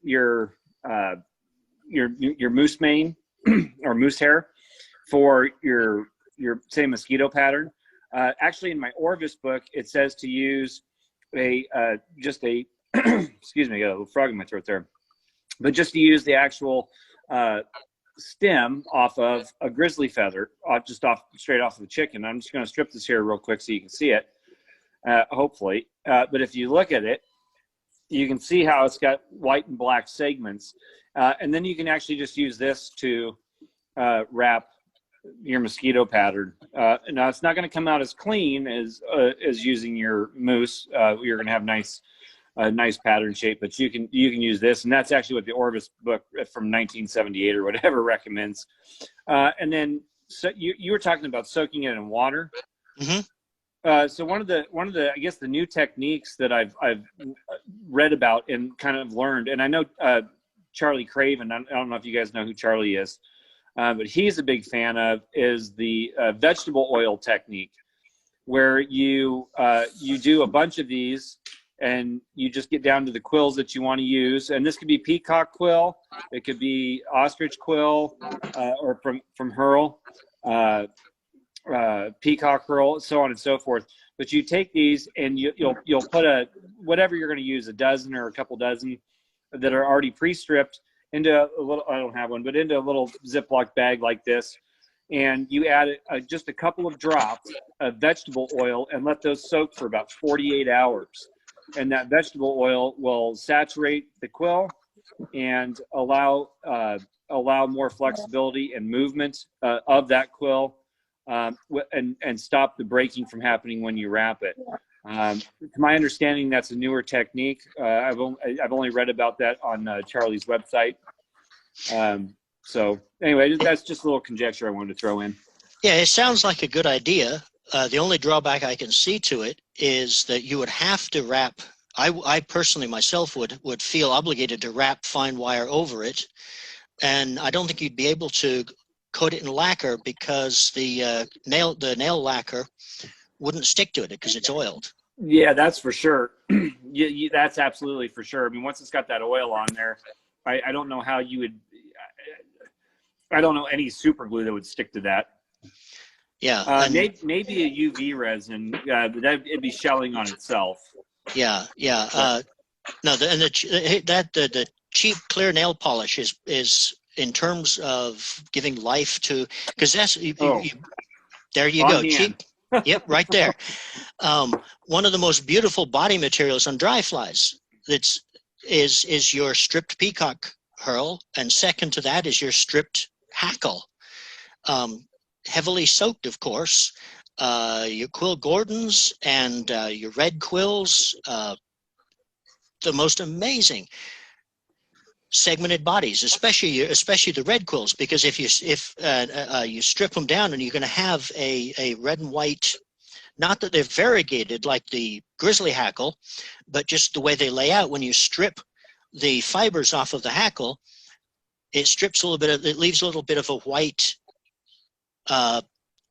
your moose mane or moose hair for your say mosquito pattern, actually in my Orvis book it says to use just a excuse me, I got a little frog in my throat there, but just to use the actual stem off of a grizzly feather, straight off of the chicken. I'm just going to strip this here real quick so you can see it. Hopefully, but if you look at it, you can see how it's got white and black segments, and then you can actually just use this to wrap mosquito pattern. Now it's not going to come out as clean as using your mousse. You're going to have nice pattern shape, but you can use this, and that's actually what the Orvis book from 1978 or whatever recommends. And then so you were talking about soaking it in water. Mm-hmm. So one of the I guess the new techniques that I've read about and kind of learned, and I know Charlie Craven. I don't know if you guys know who Charlie is, but he's a big fan of is the vegetable oil technique, where you do a bunch of these and you just get down to the quills that you want to use. And this could be peacock quill, it could be ostrich quill, or from Hurl, peacock Hurl, so on and so forth. But you take these and you'll put whatever you're going to use, a dozen or a couple dozen that are already pre-stripped into a little, I don't have one, but into a little Ziploc bag like this. And you add just a couple of drops of vegetable oil and let those soak for about 48 hours. And that vegetable oil will saturate the quill and allow more flexibility and movement of that quill, and stop the breaking from happening when you wrap it. To my understanding, that's a newer technique. I've only read about that on Charlie's website. So anyway, that's just a little conjecture I wanted to throw in. Yeah, it sounds like a good idea. The only drawback I can see to it is that you would have to wrap. I personally myself would feel obligated to wrap fine wire over it, and I don't think you'd be able to coat it in lacquer because the nail lacquer wouldn't stick to it because it's oiled. Yeah, that's for sure. That's absolutely for sure. I mean, once it's got that oil on there, I don't know how you would. I don't know any super glue that would stick to that. Yeah, maybe a UV resin, but it'd be shelling on itself. Yeah. No, the cheap clear nail polish is in terms of giving life to, because that's there you go. Cheap. Yep, right there. One of the most beautiful body materials on dry flies is your stripped peacock Hurl, and second to that is your stripped hackle. Heavily soaked, of course. Your quill Gordons and your red quills, the most amazing segmented bodies, especially the red quills, because if you strip them down and you're going to have a red and white, not that they're variegated like the grizzly hackle, but just the way they lay out. When you strip the fibers off of the hackle, it leaves a little bit of a white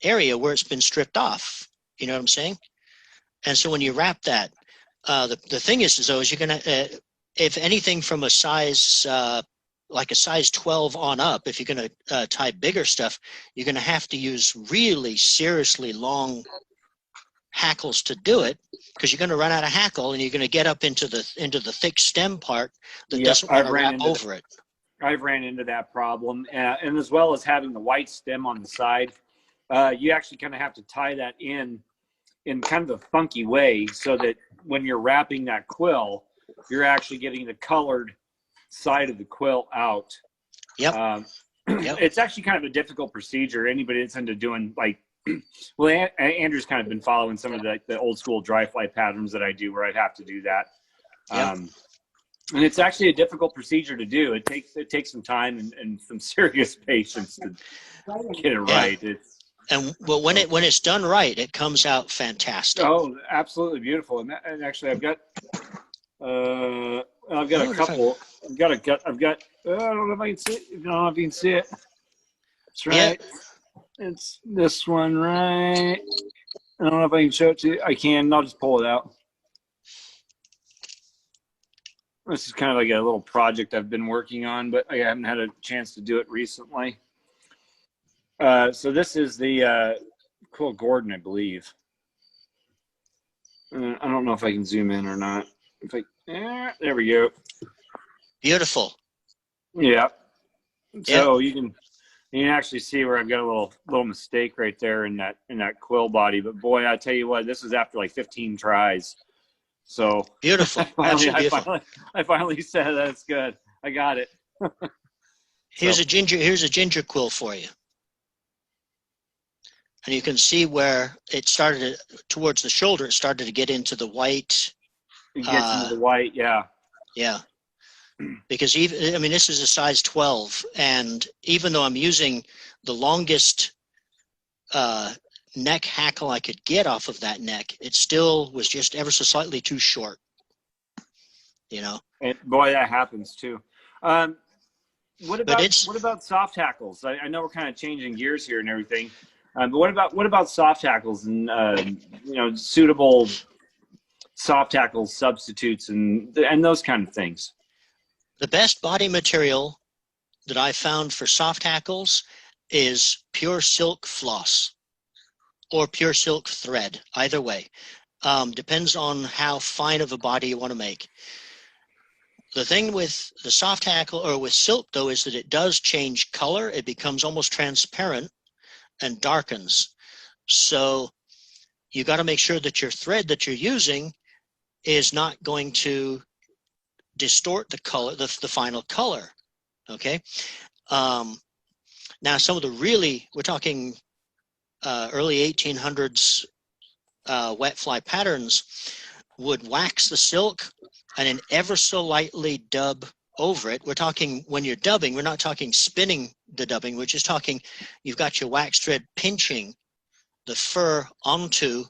area where it's been stripped off. You know what I'm saying? And so when you wrap that, the thing is you're going to, if anything from a size, like a size 12 on up, if you're going to tie bigger stuff, you're going to have to use really seriously long hackles to do it, because you're going to run out of hackle and you're going to get up into the thick stem part that doesn't want to wrap over it. I've ran into that problem, and as well as having the white stem on the side, you actually kind of have to tie that in kind of a funky way, so that when you're wrapping that quill, you're actually getting the colored side of the quill out. Yep. It's actually kind of a difficult procedure. Anybody that's into doing well, Andrew's kind of been following some of the old school dry fly patterns that I do, where I'd have to do that. Yep. And it's actually a difficult procedure to do. It takes some time and some serious patience to get it right. Well, when it's done right, it comes out fantastic. Oh, absolutely beautiful. And actually, I've got a couple. I've got. I don't know if I can see it. I don't know if you can see it. That's right. Yeah. It's this one, right? I don't know if I can show it to you. I can. I'll just pull it out. This is kind of like a little project I've been working on, but I haven't had a chance to do it recently. So this is the Quill Gordon, I believe. I don't know if I can zoom in or not. There we go. Beautiful. Yeah. So you can actually see where I've got a little mistake right there in that quill body. But boy, I tell you what, this is after like 15 tries. So beautiful. I finally said that's good. I got it. Here's a ginger quill for you. And you can see where it started towards the shoulder. It started to get into the white. It gets into the white, yeah. Yeah. Because even, I mean, this is a size 12. And even though I'm using the longest neck hackle I could get off of that neck, it still was just ever so slightly too short. You know? And boy, that happens too. What about soft hackles? I know we're kind of changing gears here and everything. But what about soft hackles and suitable soft hackle substitutes and those kind of things? The best body material that I found for soft hackles is pure silk floss or pure silk thread. Either way, depends on how fine of a body you want to make. The thing with the soft hackle or with silk though is that it does change color. It becomes almost transparent and darkens. So you got to make sure that your thread that you're using is not going to distort the color, the final color. Okay. Now some of the we're talking early 1800s wet fly patterns would wax the silk and then ever so lightly dub over it. We're talking, when you're dubbing, we're not talking spinning the dubbing. We're just talking, you've got your wax thread pinching the fur onto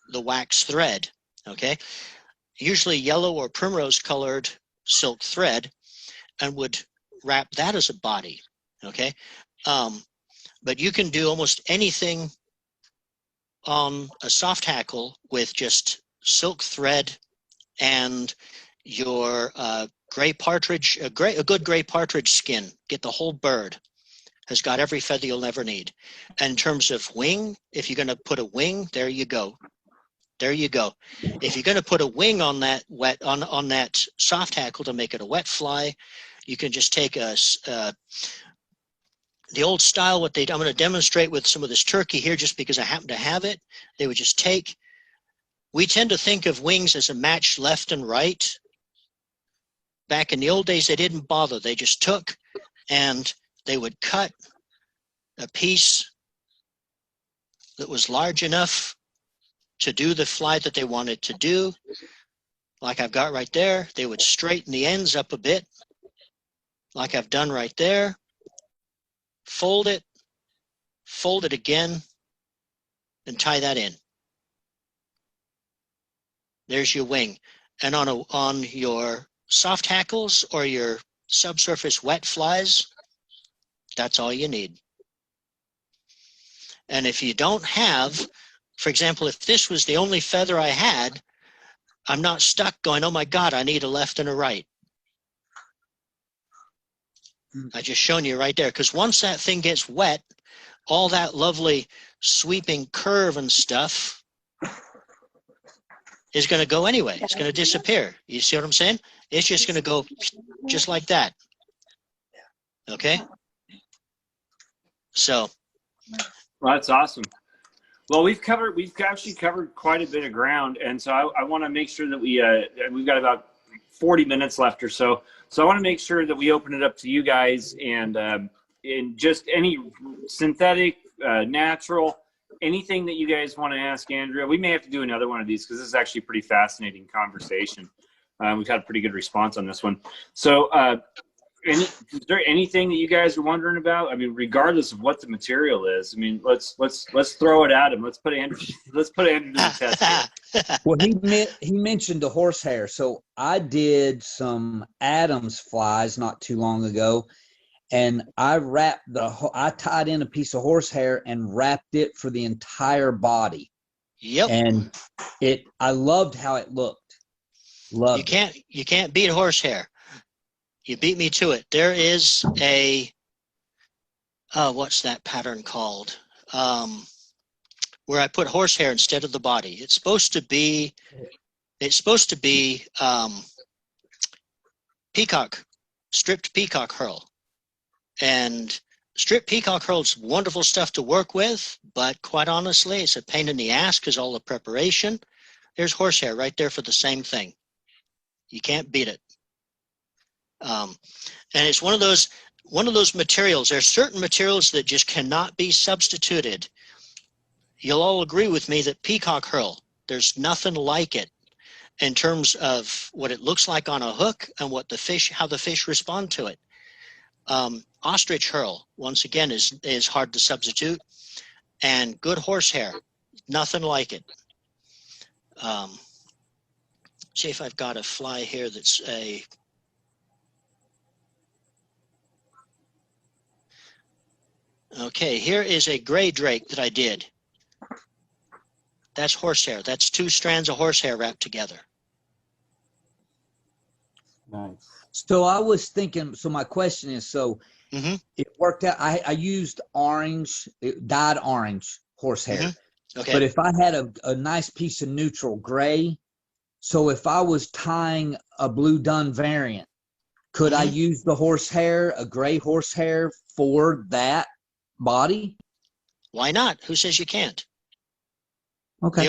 the wax thread, okay? Usually yellow or primrose colored silk thread, and would wrap that as a body, okay? But you can do almost anything on a soft hackle with just silk thread and your gray partridge, a good gray partridge skin. Get the whole bird. Has got every feather you'll ever need. And in terms of wing, if you're going to put a wing, there you go. There you go. If you're going to put a wing on that on that soft hackle to make it a wet fly, you can just take the old style. I'm going to demonstrate with some of this turkey here, just because I happen to have it. They would just take. We tend to think of wings as a match left and right. Back in the old days, they didn't bother. They just took and they would cut a piece that was large enough to do the fly that they wanted to do. Like I've got right there. They would straighten the ends up a bit, like I've done right there. Fold it again, and tie that in. There's your wing. And on your soft hackles or your subsurface wet flies, that's all you need. And if you don't have, for example, if this was the only feather I had, I'm not stuck going, oh my God, I need a left and a right. I just shown you right there, because once that thing gets wet, all that lovely sweeping curve and stuff is going to go anyway. It's going to disappear. You see what I'm saying? It's just going to go just like that. Okay? So. Well, that's awesome. Well, we've actually covered quite a bit of ground, and so I want to make sure that we've got about 40 minutes left or so. So I want to make sure that we open it up to you guys, and in just any synthetic, natural, anything that you guys want to ask Andrea. We may have to do another one of these because this is actually a pretty fascinating conversation. We've had a pretty good response on this one. So is there anything that you guys are wondering about? I mean, regardless of what the material is, I mean, let's throw it at him. Let's put Andrew to the test. Well, he mentioned the horsehair. So I did some Adams flies not too long ago, and I tied in a piece of horsehair and wrapped it for the entire body. Yep. And I loved how it looked. You can't beat horsehair. You beat me to it. There is what's that pattern called? Where I put horsehair instead of the body. It's supposed to be stripped peacock herl. And stripped peacock herl is wonderful stuff to work with, but quite honestly, it's a pain in the ass because all the preparation. There's horsehair right there for the same thing. You can't beat it. And it's one of those materials. There are certain materials that just cannot be substituted you'll all agree with me that peacock herl, there's nothing like it in terms of what it looks like on a hook and what the fish, how the fish respond to it. Ostrich herl, once again, is hard to substitute, and good horsehair, nothing like it. See if I've got a fly here that's a. Okay, here is a gray drake that I did. That's horsehair. That's 2 strands of horsehair wrapped together. Nice. So I was thinking, so my question is, so Mm-hmm. it worked out. I used orange, dyed orange horsehair. Okay. But if I had a nice piece of neutral gray, so if I was tying a blue dun variant, could I use the horsehair, a gray horsehair for that body? Why not? Who says you can't? Okay.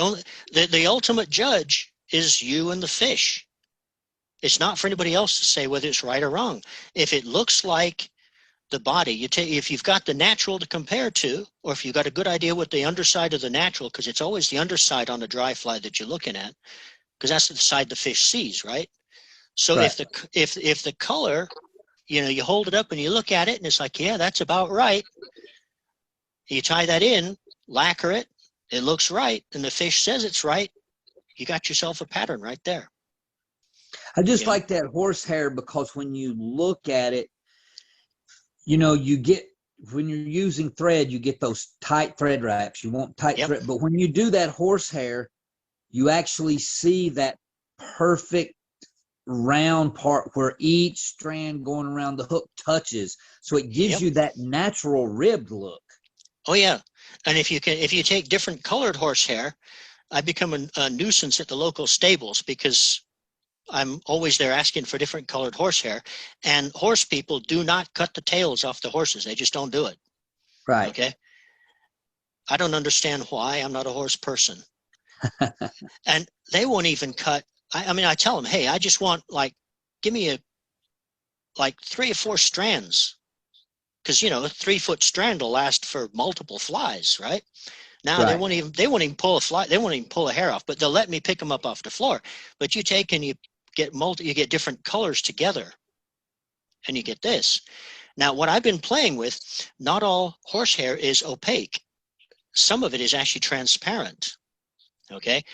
The ultimate judge is you and the fish. It's not for anybody else to say whether it's right or wrong. If it looks like the body, if you've got the natural to compare to, or if you've got a good idea what the underside of the natural, because it's always the underside on a dry fly that you're looking at, because that's the side the fish sees, right? So Right. if the color, you hold it up and you look at it and it's like, yeah, that's about right. You tie that in, lacquer it, it looks right, and the fish says it's right. You got yourself a pattern right there. I just Yeah. like that horsehair because when you look at it, you get, when you're using thread, you get those tight thread wraps. You want tight Yep. thread, but when you do that horsehair, you actually see that perfect round part where each strand going around the hook touches. So it gives Yep. you that natural ribbed look. Oh yeah, and if you take different colored horsehair, I become a nuisance at the local stables because I'm always there asking for different colored horsehair, and horse people do not cut the tails off the horses. They just don't do it. Right. Okay. I don't understand why. I'm not a horse person. And they won't even cut. I mean, I tell them, hey, I just want give me 3 or 4 strands. Because a 3-foot strand will last for multiple flies, right? Now Right. they won't even pull a fly, they won't even pull a hair off, but they'll let me pick them up off the floor. But you take and you get different colors together, and you get this. Now, what I've been playing with, not all horsehair is opaque. Some of it is actually transparent. Okay,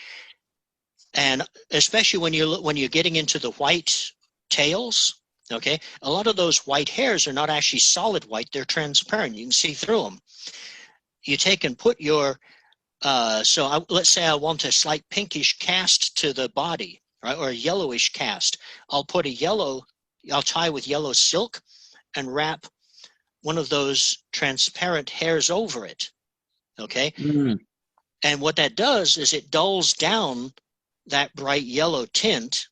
and especially when you're getting into the white tails. Okay, a lot of those white hairs are not actually solid white, they're transparent. You can see through them. You take and put your, let's say I want a slight pinkish cast to the body, right, or a yellowish cast. I'll tie with yellow silk and wrap one of those transparent hairs over it, okay? Mm. And what that does is it dulls down that bright yellow tint,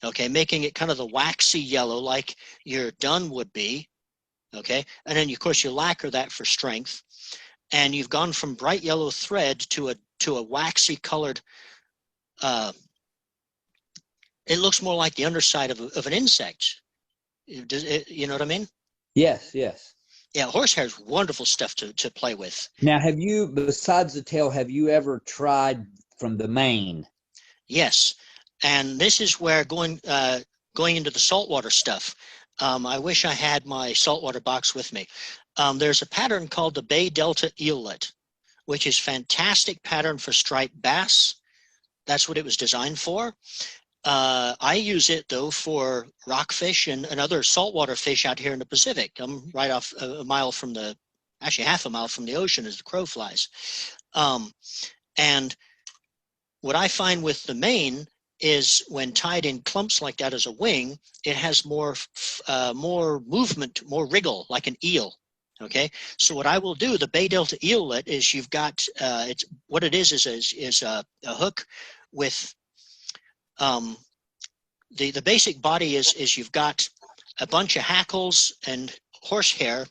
okay, making it kind of the waxy yellow like your dun would be, okay? And then, of course, you lacquer that for strength. And you've gone from bright yellow thread to a waxy colored, it looks more like the underside of an insect. You know what I mean? Yes, yes. Yeah, horsehair is wonderful stuff to play with. Now, besides the tail, have you ever tried from the mane? Yes, and this is where going into the saltwater stuff. I wish I had my saltwater box with me. There's a pattern called the Bay Delta Eolet, which is fantastic pattern for striped bass. That's what it was designed for. I use it though for rockfish and other saltwater fish out here in the Pacific. I'm right off actually half a mile from the ocean as the crow flies. And what I find with the mane is when tied in clumps like that as a wing, it has more movement, more wriggle like an eel. Okay, so what I will do, the Bay Delta Eolet, is you've got it's what it is a hook with the basic body is you've got a bunch of hackles and horsehair,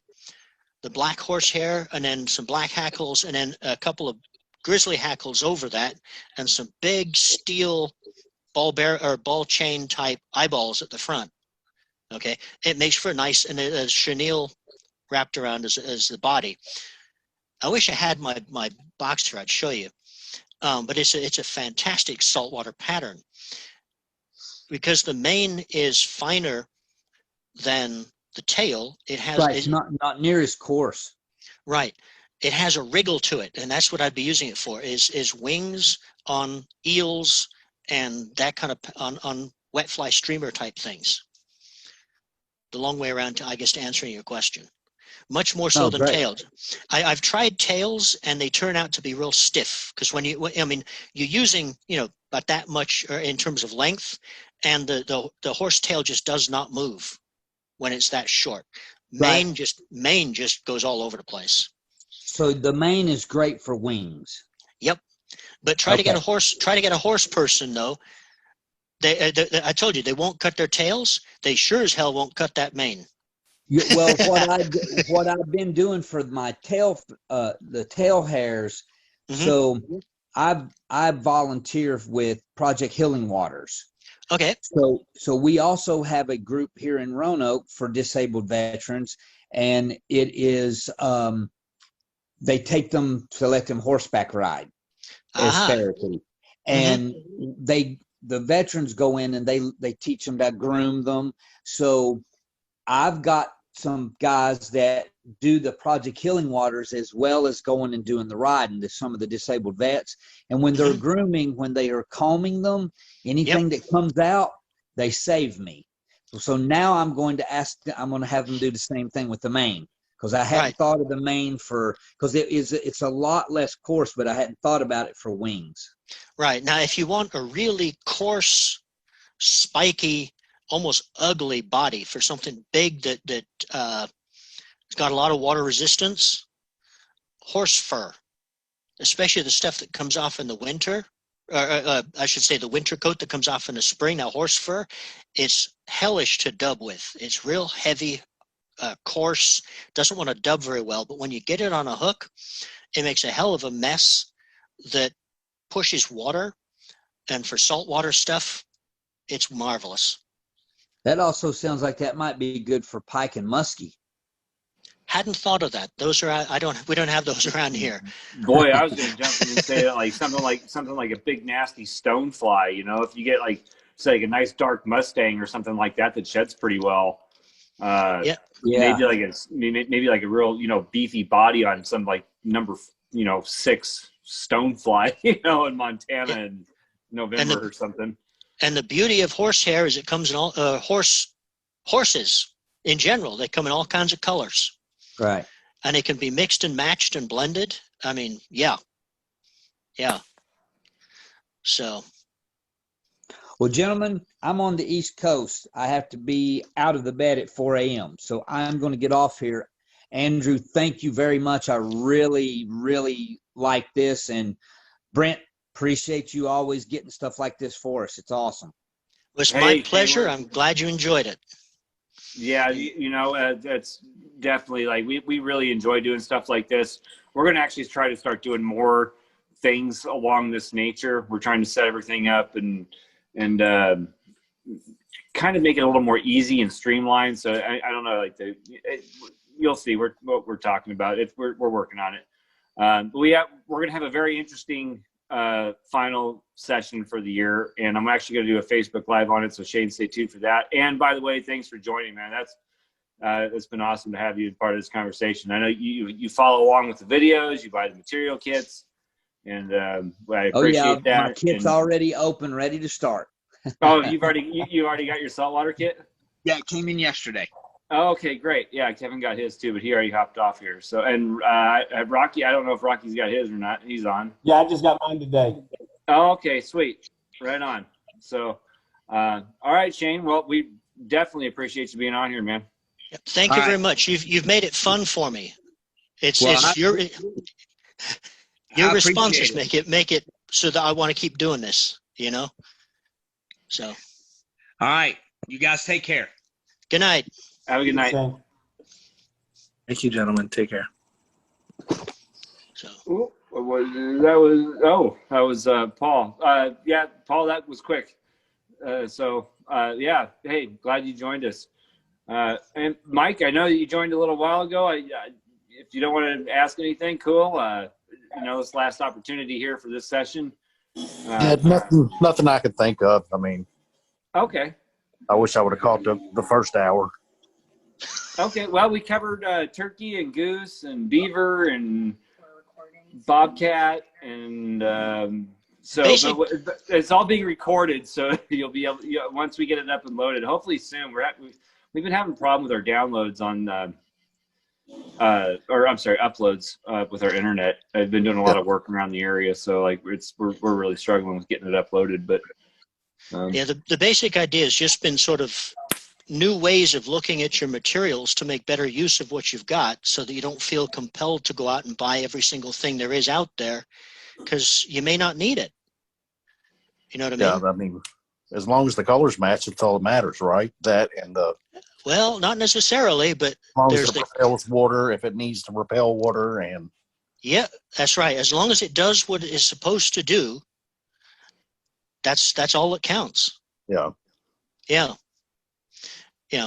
the black horsehair, and then some black hackles, and then a couple of grizzly hackles over that, and some big steel ball chain type eyeballs at the front. Okay, it makes for a nice, and a chenille wrapped around as the body. I wish I had my box here. I'd show you. But it's a fantastic saltwater pattern because the mane is finer than the tail. It has Right, it's not near as coarse. right. It has a wriggle to it, and that's what I'd be using it for. Is wings on eels and that kind of on wet fly streamer type things. The long way around to, I guess, to answering your question. Much more so Oh, than great. tails. I've tried tails and they turn out to be real stiff because I mean, you're using, about that much in terms of length, and the horse tail just does not move when it's that short. Right. Mane just goes all over the place. So the mane is great for wings. Yep. But try to get Okay. a horse person though. I told you they won't cut their tails. They sure as hell won't cut that mane. Well, what I've been doing for my the tail hairs. Mhm. So I volunteer with Project Healing Waters. Okay. So we also have a group here in Roanoke for disabled veterans, and it is they take them to let them horseback ride as therapy, and the veterans go in and they teach them to groom them. So I've got some guys that do the Project Healing Waters as well as going and doing the riding to some of the disabled vets. And when they're grooming, when they are combing them, anything that comes out, they save me. So now I'm going to have them do the same thing with the mane, because I hadn't thought of the mane because it's a lot less coarse, but I hadn't thought about it for wings. Right. Now, if you want a really coarse, spiky, almost ugly body for something big that it's got a lot of water resistance, horse fur, especially the stuff that comes off in the winter, or I should say the winter coat that comes off in the spring. Now, horse fur, it's hellish to dub with. It's real heavy, coarse, doesn't want to dub very well, but when you get it on a hook, it makes a hell of a mess that pushes water, and for saltwater stuff, it's marvelous. That also sounds like that might be good for pike and muskie. Hadn't thought of that. Those are we don't have those around here. Boy, I was going to jump in and say that, like something like a big nasty stonefly. If you get say a nice dark Mustang or something like that sheds pretty well. Yeah. Maybe like a real beefy body on some like number 6 stonefly in Montana in November or something. And the beauty of horsehair is it comes in all horses in general. They come in all kinds of colors. Right. And it can be mixed and matched and blended. I mean, yeah. So. Well, gentlemen, I'm on the East Coast. I have to be out of the bed at 4 a.m. So I'm going to get off here. Andrew, thank you very much. I really, really like this. And Brent, appreciate you always getting stuff like this for us. It's awesome. It was my pleasure. I'm glad you enjoyed it. Yeah, that's definitely we really enjoy doing stuff like this. We're going to actually try to start doing more things along this nature. We're trying to set everything up and kind of make it a little more easy and streamlined. So I don't know, you'll see what we're talking about. We're working on it. But we're going to have a very interesting final session for the year, and I'm actually going to do a Facebook Live on it, so Shane, stay tuned for that. And by the way, thanks for joining, man. It's been awesome to have you as part of this conversation. I know you follow along with the videos, you buy the material kits, and I appreciate that. My kit's already open, ready to start. Oh, you already got your saltwater kit? Yeah, it came in yesterday. Oh, okay, great. Yeah, Kevin got his too, but he already hopped off here. So, and Rocky, I don't know if Rocky's got his or not. He's on. Yeah, I just got mine today. Oh, okay, sweet. Right on. So, all right, Shane. Well, we definitely appreciate you being on here, man. Thank you very much. You've made it fun for me. It's your responses make it so that I want to keep doing this. So. All right, you guys take care. Good night. Have a good night. Thank you, gentlemen. Take care. So. That was Paul. Yeah, Paul, that was quick. Yeah. Hey, glad you joined us. And Mike, I know that you joined a little while ago. if you don't want to ask anything, cool. This last opportunity here for this session. Yeah, nothing I could think of. I mean, Okay. I wish I would have caught the first hour. Okay. Well, we covered turkey and goose and beaver and bobcat and but it's all being recorded, so you'll be able once we get it up and loaded. Hopefully soon. We've been having a problem with our downloads on uploads with our internet. I've been doing a lot of work around the area, so like we're really struggling with getting it uploaded. But the basic idea has just been sort of new ways of looking at your materials to make better use of what you've got, so that you don't feel compelled to go out and buy every single thing there is out there, because you may not need it. You know what I mean? Yeah, I mean, as long as the colors match, it's all that matters, right? That and well, not necessarily, but as long there's as it repels water, if it needs to repel water, and yeah, that's right. As long as it does what it is supposed to do, that's all that counts. yeah. Yeah.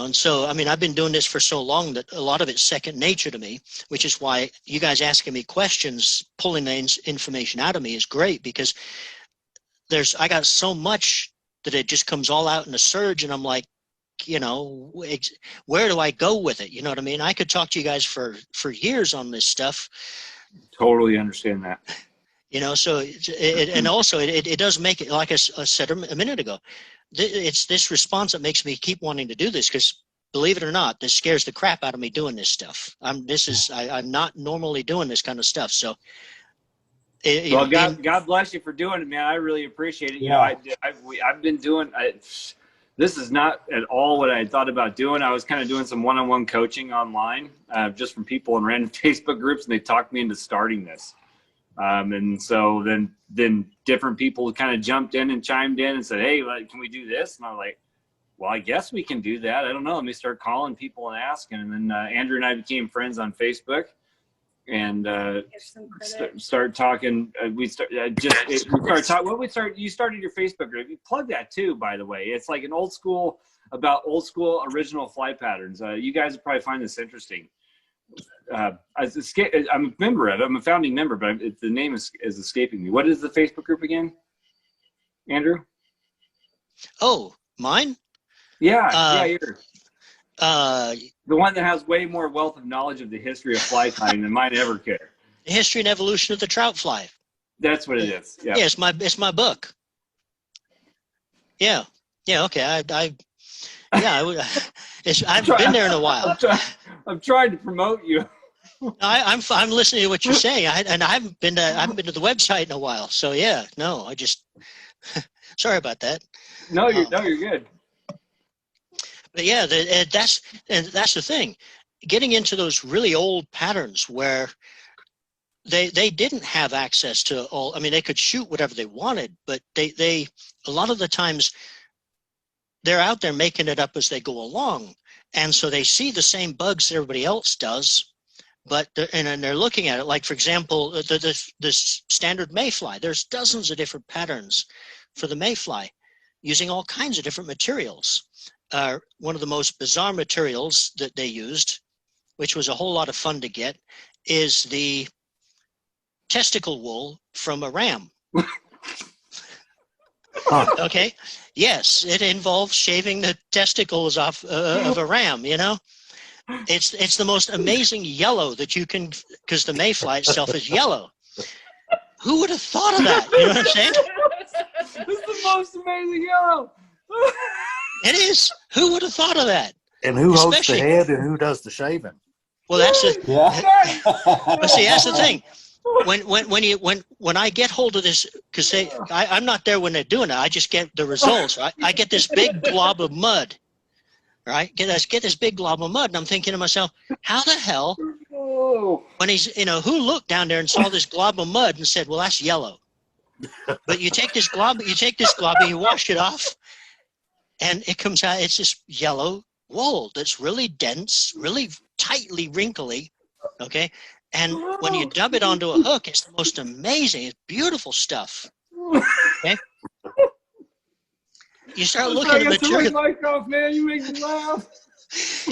And so, I mean, I've been doing this for so long that a lot of it's second nature to me, which is why you guys asking me questions, pulling the information out of me is great, because I got so much that it just comes all out in a surge, and I'm like, where do I go with it? You know what I mean? I could talk to you guys for years on this stuff. totally understand that. So it does make it, like I said a minute ago, it's this response that makes me keep wanting to do this, because believe it or not, this scares the crap out of me doing this stuff. I'm not normally doing this kind of stuff. So, God bless you for doing it, man. I really appreciate it. Yeah. I've been doing. This is not at all what I had thought about doing. I was kind of doing some one-on-one coaching online, just from people in random Facebook groups, and they talked me into starting this. And so then different people kind of jumped in and chimed in and said, hey, can we do this? And I was like, well, I guess we can do that. I don't know. Let me start calling people and asking. And then Andrew and I became friends on Facebook, and start talking. You started your Facebook group. You plug that too, by the way. It's like an old school original fly patterns. You guys would probably find this interesting. I'm a member of it. I'm a founding member, but the name is escaping me. What is the Facebook group again, Andrew? Oh, mine? Yeah, yours. The one that has way more wealth of knowledge of the history of fly tying than mine ever could. The history and evolution of the trout fly. That's what it is. Yeah. Yeah, it's my book. Yeah. Okay. I've been there in a while. I'm trying to promote you. I'm listening to what you're saying. I haven't been to the website in a while. So yeah, no, I just sorry about that. No, you're good. But yeah, that's the thing. Getting into those really old patterns where they didn't have access to all. I mean, they could shoot whatever they wanted, but they a lot of the times they're out there making it up as they go along, and so they see the same bugs that everybody else does, but they're looking at it. Like, for example, the standard mayfly. There's dozens of different patterns for the mayfly, using all kinds of different materials. One of the most bizarre materials that they used, which was a whole lot of fun to get, is the testicle wool from a ram. Okay. Yes, it involves shaving the testicles off of a ram. It's the most amazing yellow that you can, because the mayfly itself is yellow. Who would have thought of that? You know what I'm saying? It's the most amazing yellow. It is. Who would have thought of that? And who holds the head and who does the shaving? Well, that's it. Yeah. But see, that's the thing. When I get hold of this, because I'm not there when they're doing it. I just get the results. Right? I get this big glob of mud. Right? Get this big glob of mud, and I'm thinking to myself, how the hell? When he's, who looked down there and saw this glob of mud and said, well, that's yellow. But you take this glob and you wash it off, and it comes out. It's this yellow wool that's really dense, really tightly wrinkly. Okay. And when you dub it onto a hook, it's the most amazing, it's beautiful stuff. Okay? You start looking at material. Mic off, man. You make me laugh.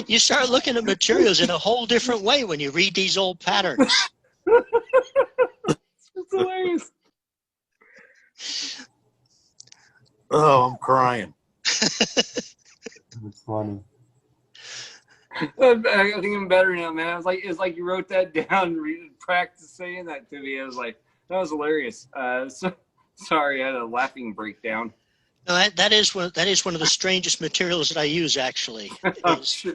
You start looking at materials in a whole different way when you read these old patterns. It's hilarious. Oh, I'm crying. It's funny. I think I'm better now, man. It's like you wrote that down, practice saying that to me. I was like, that was hilarious. So sorry, I had a laughing breakdown. No, that is one of the strangest materials that I use, actually. Is-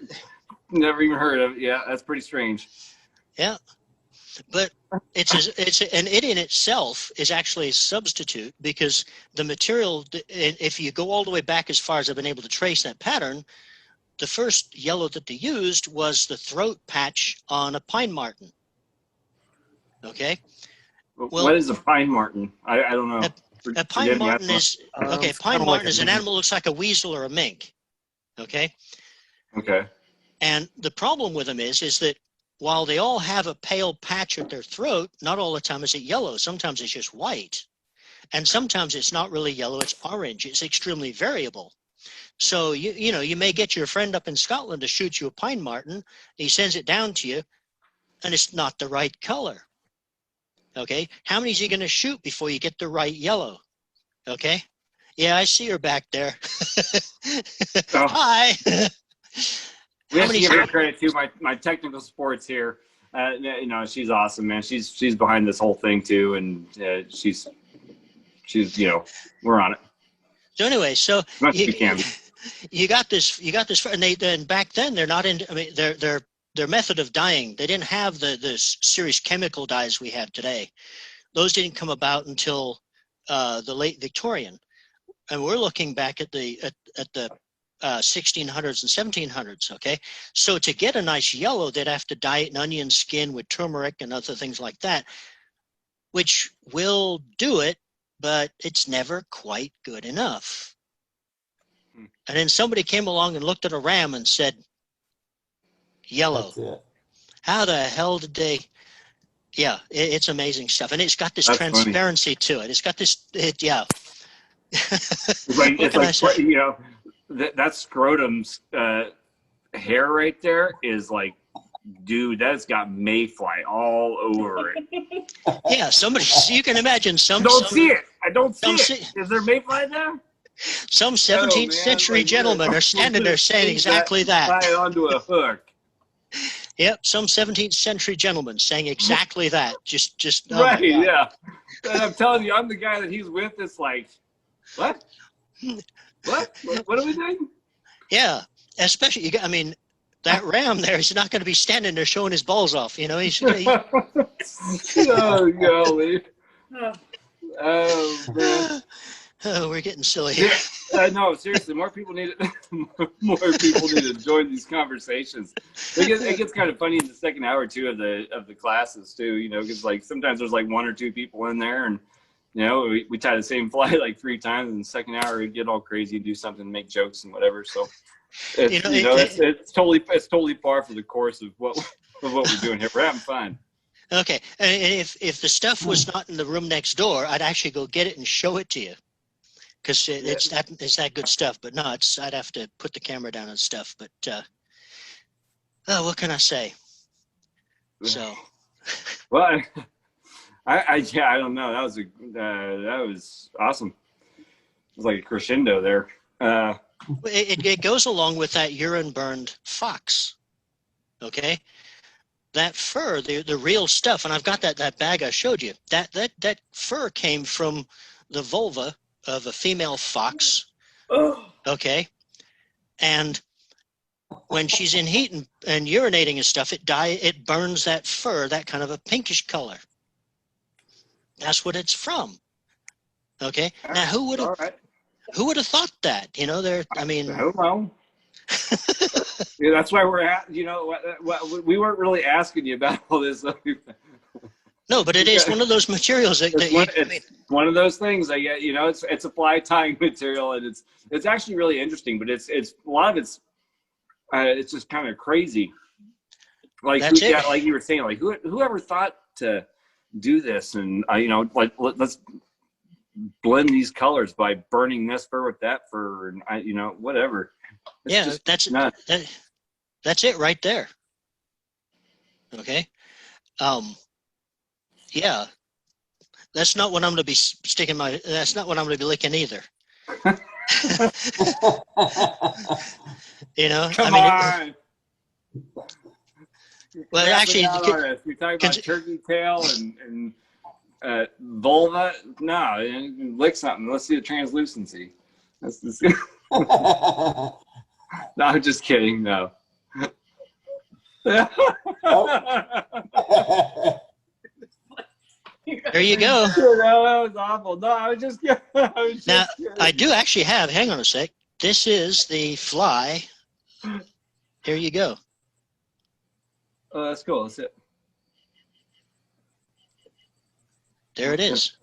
Never even heard of it. Yeah, that's pretty strange. yeah, but and it in itself is actually a substitute, because the material, if you go all the way back as far as I've been able to trace that pattern, the first yellow that they used was the throat patch on a pine marten. Okay. Well, What is a pine marten? I don't know. A pine Forgive me, marten I- is okay. It's Pine kinda marten like is a an mink. animal that looks like a weasel or a mink. Okay. Okay. And the problem with them is that while they all have a pale patch at their throat, not all the time is it yellow. Sometimes it's just white. And sometimes it's not really yellow, it's orange. It's extremely variable. So you may get your friend up in Scotland to shoot you a pine marten. He sends it down to you, and it's not the right color. Okay. How many is he going to shoot before you get the right yellow? Okay. Yeah, I see her back there. Oh. Hi. We How have to many- give her credit too. My technical sports here. She's awesome, man. She's behind this whole thing too, and she's we're on it. So anyway, so As much as we can. you got this, and back then they're not in. I mean, their method of dyeing, they didn't have the serious chemical dyes we have today. Those didn't come about until the late Victorian, and we're looking back at the 1600s and 1700s. Okay, so to get a nice yellow, they'd have to dye it in onion skin with turmeric and other things like that, which will do it, but it's never quite good enough. And then somebody came along and looked at a ram and said, yellow. That's it. How the hell did they? Yeah, it's amazing stuff. And it's got this That's funny. transparency to it. It's got this, yeah. It's like What can I say? That scrotum's hair right there is like, dude, that's got mayfly all over it. Yeah, somebody, you can imagine I don't see it. I don't see some it. Is there mayfly there? Some 17th century like, gentlemen are standing there saying exactly that. Tie it onto a hook. Yep, some 17th century gentleman saying exactly that. Just oh my Right, God. yeah. And I'm telling you, I'm the guy that he's with. It's like, what? What are we doing? Yeah, especially I mean, that ram there is not going to be standing there showing his balls off. You know, he's Oh, golly. Oh, man. oh, we're getting silly here. No, seriously, more people need to join these conversations. It gets kind of funny in the second hour too of the classes too. Because like sometimes there's like one or two people in there, and we tie the same fly like 3 times. In the second hour, we get all crazy and do something, make jokes and whatever. So it's totally par for the course of what we're doing here. We're having fun. Okay, and if the stuff was not in the room next door, I'd actually go get it and show it to you, because it's that good stuff. But no, I'd have to put the camera down and stuff. But what can I say? So, Well, I don't know. That was awesome. It was like a crescendo there. it goes along with that urine burned fox. Okay, that fur, the real stuff, and I've got that bag I showed you. That fur came from the vulva of a female fox. Okay, and when she's in heat and urinating and stuff, it burns that fur, that kind of a pinkish color. That's what it's from. Okay, now who would have thought that? I don't know. Yeah, that's why we're at. We weren't really asking you about all this. No, but it is one of those materials that it's one of those things. It's a fly tying material, and it's actually really interesting. But it's a lot of it's just kind of crazy. Like like you were saying, like whoever thought to do this, and let's blend these colors by burning this fur with that fur, and whatever. It's that's nuts. That's it right there. Okay. Yeah, that's not what I'm going to be sticking my, that's not what I'm going to be licking either. You know, Come I mean, on. well, Wrap it actually, out on us. You're talking about turkey tail and vulva. No, lick something. Let's see the translucency. No, I'm just kidding. No. there you go. No, that was awful. No, I was just kidding. Now, I do actually have, hang on a sec. This is the fly. Here you go. Oh, that's cool. That's it. There it is.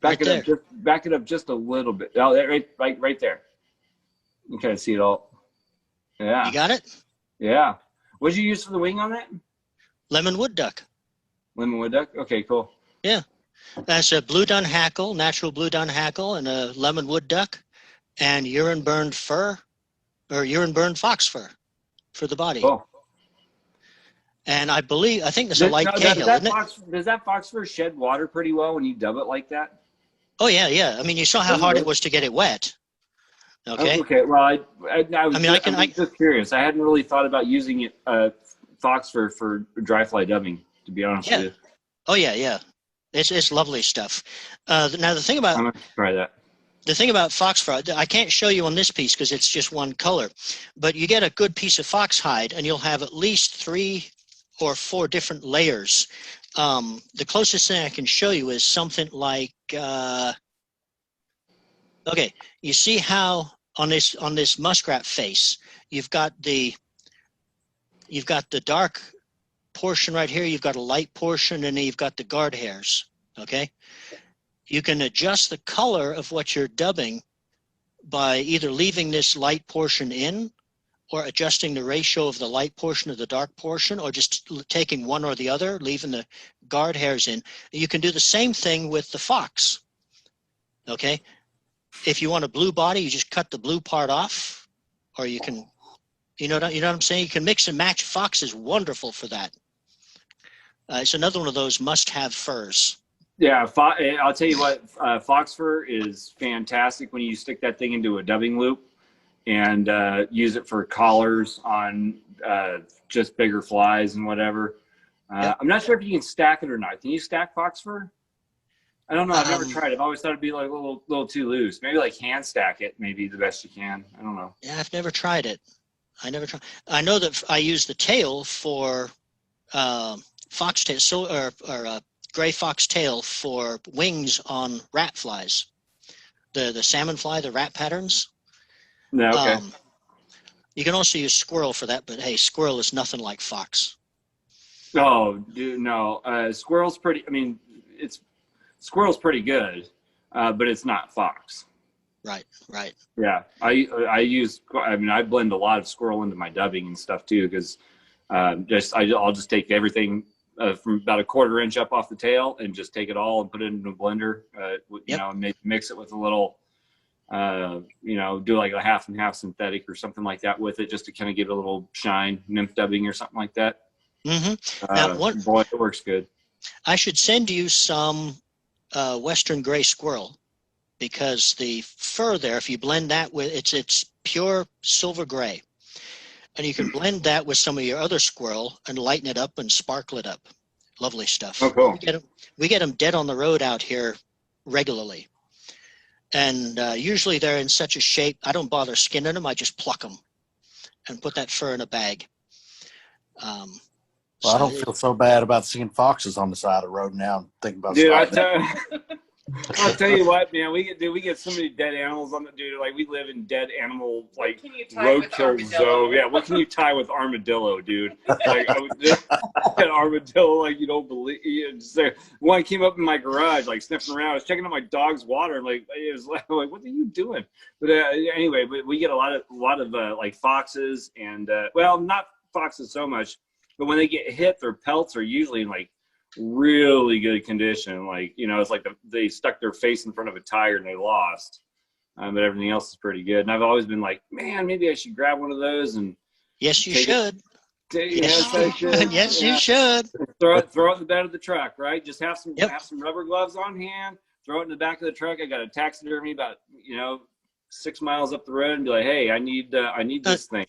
Back Right it up. Back it up just a little bit. Oh, right there. You kind of see it all. Yeah. You got it? Yeah. What did you use for the wing on that? Lemon wood duck. Lemon wood duck. Okay, cool. Yeah. That's a blue dun hackle, natural blue dun hackle, and a lemon wood duck, and urine burned fur, or urine burned fox fur for the body. Cool. And I think there's a light Now, Cahill, isn't it? Does that fox fur shed water pretty well when you dub it like that? Oh, yeah, yeah. I mean, you saw how hard it was to get it wet. Okay. Okay. Well, I was I just curious. I hadn't really thought about using it fox fur for dry fly dubbing, to be honest with you. Oh, yeah, yeah. It's lovely stuff. Now, the thing I'm about gonna try that. the thing about fox fur, I can't show you on this piece because it's just one color, but you get a good piece of fox hide and you'll have at least 3 or 4 different layers. The closest thing I can show you is something like, okay, you see how on this muskrat face, you've got the dark portion right here, you've got a light portion, and then you've got the guard hairs, okay? You can adjust the color of what you're dubbing by either leaving this light portion in or adjusting the ratio of the light portion to the dark portion, or just taking one or the other, leaving the guard hairs in. You can do the same thing with the fox, okay? If you want a blue body, you just cut the blue part off, or you can, you know what I'm saying? You can mix and match. Fox is wonderful for that. It's another one of those must-have furs. Yeah, I'll tell you what, fox fur is fantastic when you stick that thing into a dubbing loop and use it for collars on just bigger flies and whatever. Yep. I'm not sure if you can stack it or not. Can you stack fox fur? I don't know. I've never tried. I've always thought it'd be like a little too loose. Maybe like hand stack it, maybe the best you can. I don't know. Yeah, I've never tried it. I know that I use the tail for foxtail, or gray fox tail for wings on rat flies. The salmon fly, the rat patterns. No, okay. You can also use squirrel for that, but hey, squirrel is nothing like fox. Oh, dude, no. Squirrel's pretty. I mean, squirrel's pretty good, but it's not fox. Right. Yeah, I blend a lot of squirrel into my dubbing and stuff too, because I'll just take everything from about a 1/4 inch up off the tail and just take it all and put it into a blender. You know, and mix it with a little, do like a half and half synthetic or something like that with it, just to kind of give it a little shine, nymph dubbing or something like that. Mm-hmm. Boy, it works good. I should send you some Western gray squirrel, because the fur there, if you blend that with, it's pure silver gray, and you can blend that with some of your other squirrel and lighten it up and sparkle it up. Lovely stuff. Oh, cool. We get them dead on the road out here regularly, and usually they're in such a shape I don't bother skinning them. I just pluck them and put that fur in a bag. Well, I don't feel so bad about seeing foxes on the side of the road now. I'm thinking about Dude, stopping. I'll tell you what, man. We get so many dead animals on the dude. Like, we live in dead animal roadkill zone. Yeah, what can you tie with armadillo, dude? Like, an armadillo, like, you don't believe. One came up in my garage, like sniffing around. I was checking out my dog's water. Like, it was like, what are you doing? But anyway, we get a lot of like foxes and well, not foxes so much, but when they get hit, their pelts are usually in like really good condition. Like, it's like they stuck their face in front of a tire and they lost, but everything else is pretty good. And I've always been like, man, maybe I should grab one of those and Yes, you Take it- should. Yes, I should. Yes, Yeah. you should. Throw it in the bed of the truck, right? Just have some Yep. rubber gloves on hand. Throw it in the back of the truck. I got a taxidermy about 6 miles up the road, and be like, hey, I need this thing.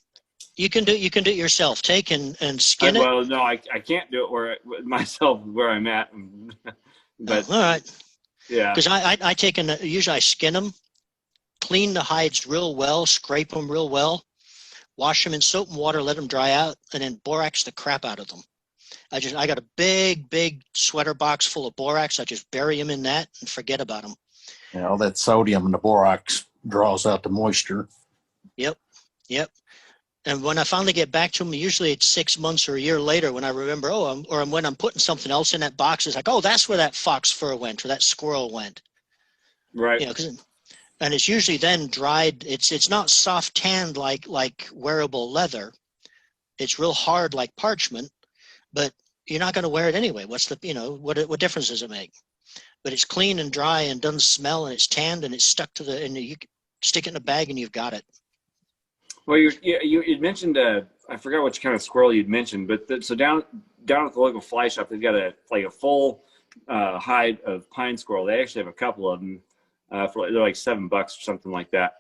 You can do it yourself. Take and skin it. Well, no, I can't do it myself where I'm at. But All right. yeah, Because I take and usually I skin them, clean the hides real well, scrape them real well, wash them in soap and water, let them dry out, and then borax the crap out of them. I got a big sweater box full of borax. I just bury them in that and forget about them. All that sodium and the borax draws out the moisture. Yep. And when I finally get back to them, usually it's 6 months or a year later when I remember, when I'm putting something else in that box, it's like, oh, that's where that fox fur went or that squirrel went. right. And it's usually then dried. It's not soft tanned like wearable leather. It's real hard like parchment, but you're not going to wear it anyway. What's the what difference does it make? But it's clean and dry and doesn't smell, and it's tanned and it's stuck to and you stick it in a bag and you've got it. Well, you mentioned I forgot which kind of squirrel you'd mentioned, but so down at the local fly shop, they've got a full hide of pine squirrel. They actually have a couple of them they're like $7 or something like that,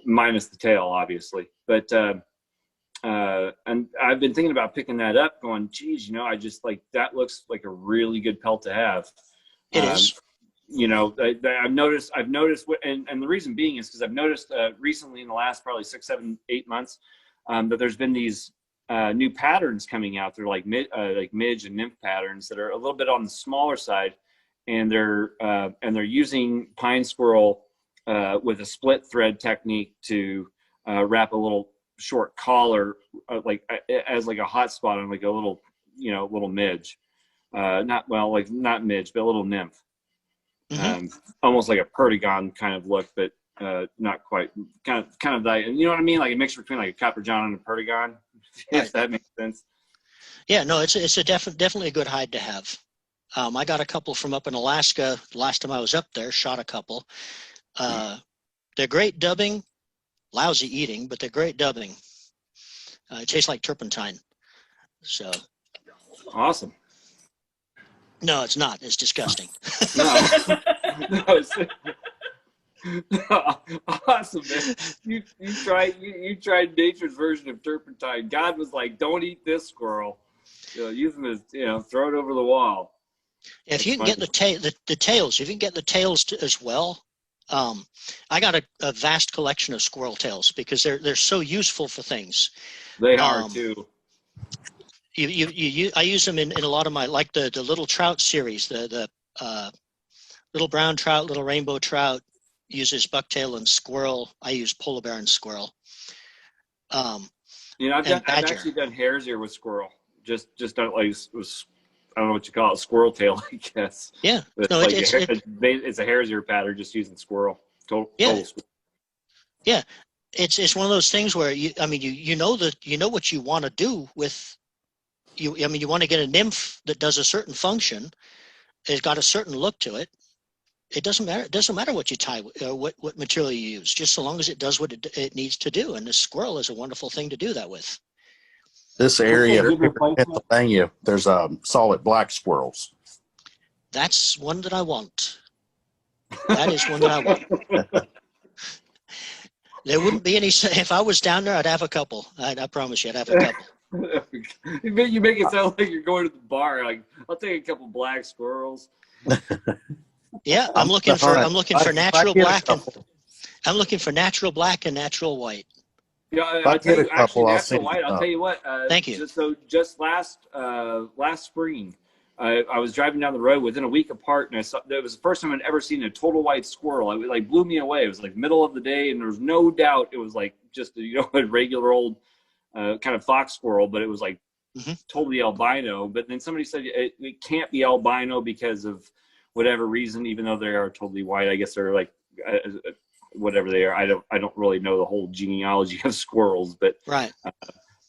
minus the tail, obviously. But and I've been thinking about picking that up, going, geez, I just that looks like a really good pelt to have. It is. I've noticed, and the reason being is because I've noticed recently in the last probably 6, 7, 8 months that there's been these new patterns coming out. They're like midge and nymph patterns that are a little bit on the smaller side, and they're using pine squirrel with a split thread technique to wrap a little short collar as like a hot spot on like a little midge, not midge, but a little nymph. Mm-hmm. Almost like a Perdigon kind of look, but not quite. Kind of that, you know what I mean? Like a mixture between like a Copper John and a Perdigon, if that makes sense. Yeah, no, it's a definitely a good hide to have. I got a couple from up in Alaska last time I was up there. Shot a couple. They're great dubbing, lousy eating, but they're great dubbing. It tastes like turpentine. So Awesome. no, it's not. It's disgusting. No, awesome, man. You tried nature's version of turpentine. God was like, don't eat this squirrel. Use them as throw it over the wall. If you can get the tails, if you can get the tails as well. I got a vast collection of squirrel tails because they're so useful for things. They are too. I use them in a lot of my, like the little trout series, the little brown trout, little rainbow trout uses bucktail and squirrel. I use polar bear and squirrel. I've actually done hare's ear with squirrel. Just don't I don't know what you call it, squirrel tail, I guess. Yeah. But No, it's a hare's ear pattern just using squirrel. Total squirrel. Yeah. It's one of those things where you know what you want to do with you. I mean, you want to get a nymph that does a certain function. It's got a certain look to it. It doesn't matter. It doesn't matter what you tie, what material you use, just so long as it does what it needs to do. And the squirrel is a wonderful thing to do that with. This area Good here in replacement. Pennsylvania, there's solid black squirrels. That's one that I want. That is one that I want. There wouldn't be any. If I was down there, I'd have a couple. I promise you, I'd have a couple. You make it sound like you're going to the bar. Like, I'll take a couple black squirrels. Yeah, I'm looking for natural black and couple. I'm looking for natural black and natural white. Yeah, I I'll tell get a you, actually, couple, I'll natural send you white. I'll some. tell you what. Thank you. Just last spring, I was driving down the road within a week apart, and I saw that was the first time I'd ever seen a total white squirrel. It blew me away. It was like middle of the day, and there was no doubt it was like just a regular old kind of fox squirrel, but it was like totally albino. But then somebody said it can't be albino because of whatever reason, even though they are totally white. I guess they're like whatever they are. I don't really know the whole genealogy of squirrels, but Right.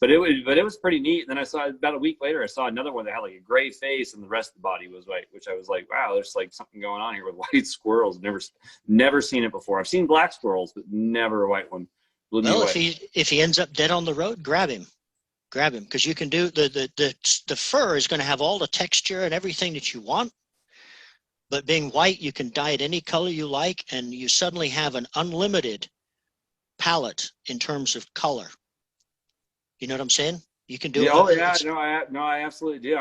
But it was pretty neat. And then I saw about a week later, I saw another one that had like a gray face and the rest of the body was white, which I was like, wow, there's like something going on here with white squirrels. Never seen it before. I've seen black squirrels, but never a white one. Blew me Well, away. if he ends up dead on the road, grab him, because you can do the fur is going to have all the texture and everything that you want. But being white, you can dye it any color you like, and you suddenly have an unlimited palette in terms of color. You know what I'm saying? You can do Yeah, it. oh yeah, no, I absolutely do.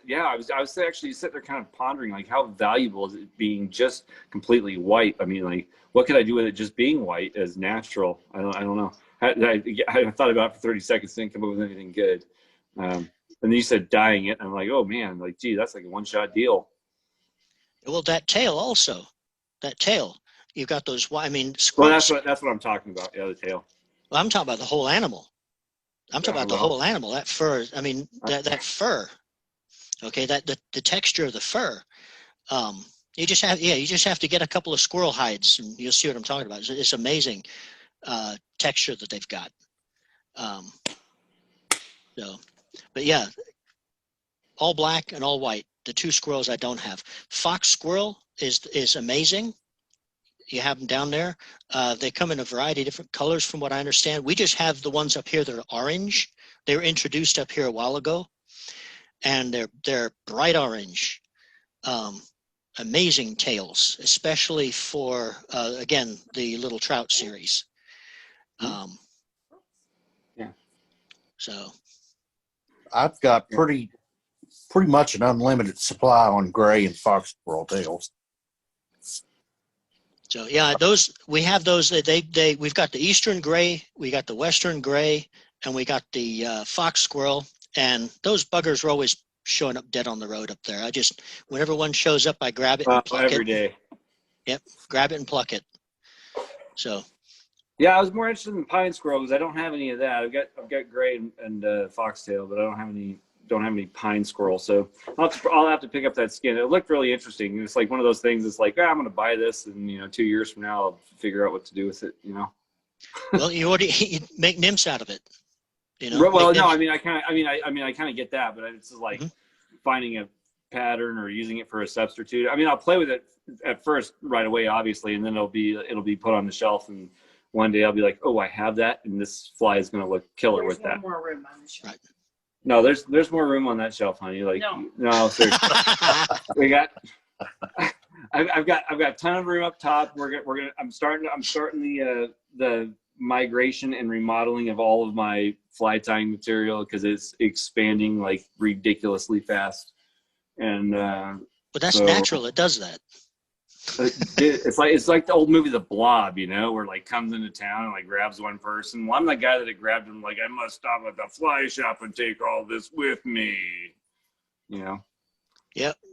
Yeah, I was actually sitting there kind of pondering like how valuable is it being just completely white. I mean, like, what could I do with it just being white as natural? I don't know. I thought about it for 30 seconds, didn't come up with anything good. And then you said dyeing it, and I'm like, oh man, like, gee, that's like a one-shot deal. Well, that tail also, you've got those. I mean, Well, squirrels. that's what I'm talking about. Yeah, the tail. Well, I'm talking about the whole animal. I'm talking Yeah, about the well, whole animal. That fur. I mean, that fur. Okay, that the texture of the fur. You just have to get a couple of squirrel hides, and you'll see what I'm talking about. It's amazing texture that they've got. So, but yeah, all black and all white. The two squirrels I don't have. Fox squirrel is amazing. You have them down there. They come in a variety of different colors from what I understand. We just have the ones up here that are orange. They were introduced up here a while ago, and they're bright orange. Amazing tails, especially for, again, the Little Trout series. Yeah. So I've got pretty much an unlimited supply on gray and fox squirrel tails. So yeah, we have those. We've got the Eastern gray, we got the Western gray, and we got the fox squirrel. And those buggers are always showing up dead on the road up there. Whenever one shows up, I grab it and pluck every it. day. Yep, grab it and pluck it. So. Yeah, I was more interested in pine squirrel because I don't have any of that. I've got gray and foxtail, but I don't have any pine squirrel. So I'll have to pick up that skin. It looked really interesting. It's like one of those things. It's like, I'm going to buy this, and 2 years from now I'll figure out what to do with it. Well, you make nymphs out of it. Well, no, I kind of get that, but it's just like finding a pattern or using it for a substitute. I mean, I'll play with it at first right away, obviously, and then it'll be put on the shelf, and one day I'll be like, oh, I have that, and this fly is going to look killer with that. There's more room on the shelf. Right. No, there's more room on that shelf, honey. Like, no, seriously. I've got a ton of room up top. I'm starting the migration and remodeling of all of my fly tying material because it's expanding like ridiculously fast. And but that's natural. It does that. It's like the old movie The Blob, where like comes into town and like grabs one person. Well, I'm the guy that grabbed him. Like, I must stop at the fly shop and take all this with me. Yeah.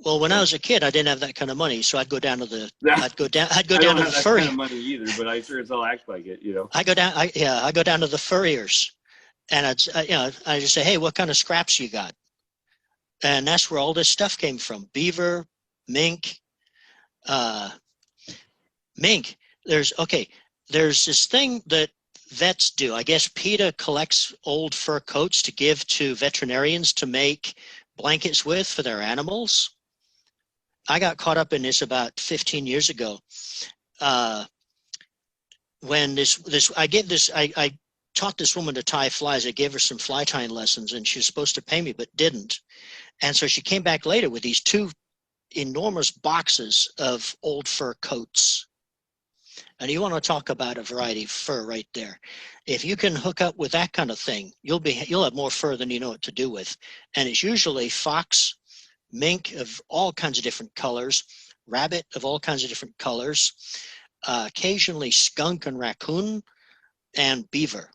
Well, when I was a kid, I didn't have that kind of money, so I'd go down to the I'd go down I to don't the have that furry. kind of money either, but I sure as hell act like it. I go down to the furriers, and I just say, hey, what kind of scraps you got? And that's where all this stuff came from: beaver, mink. Mink. There's this thing that vets do. I guess PETA collects old fur coats to give to veterinarians to make blankets with for their animals. I got caught up in this about 15 years ago. When I taught this woman to tie flies. I gave her some fly tying lessons, and she was supposed to pay me, but didn't. And so she came back later with these two enormous boxes of old fur coats. And you want to talk about a variety of fur right there. If you can hook up with that kind of thing, you'll have more fur than you know what to do with. And it's usually fox, mink of all kinds of different colors, rabbit of all kinds of different colors, occasionally skunk and raccoon, and beaver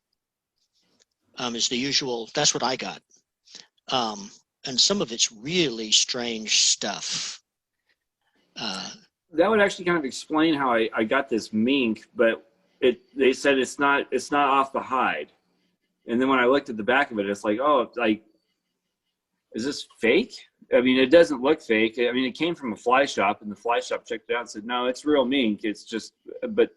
is the usual. That's what I got. And some of it's really strange stuff. That would actually kind of explain how I got this mink, but they said it's not off the hide. And then when I looked at the back of it, it's like, oh, like, is this fake? I mean, it doesn't look fake. I mean, it came from a fly shop, and the fly shop checked it out and said, no, it's real mink. It's just, but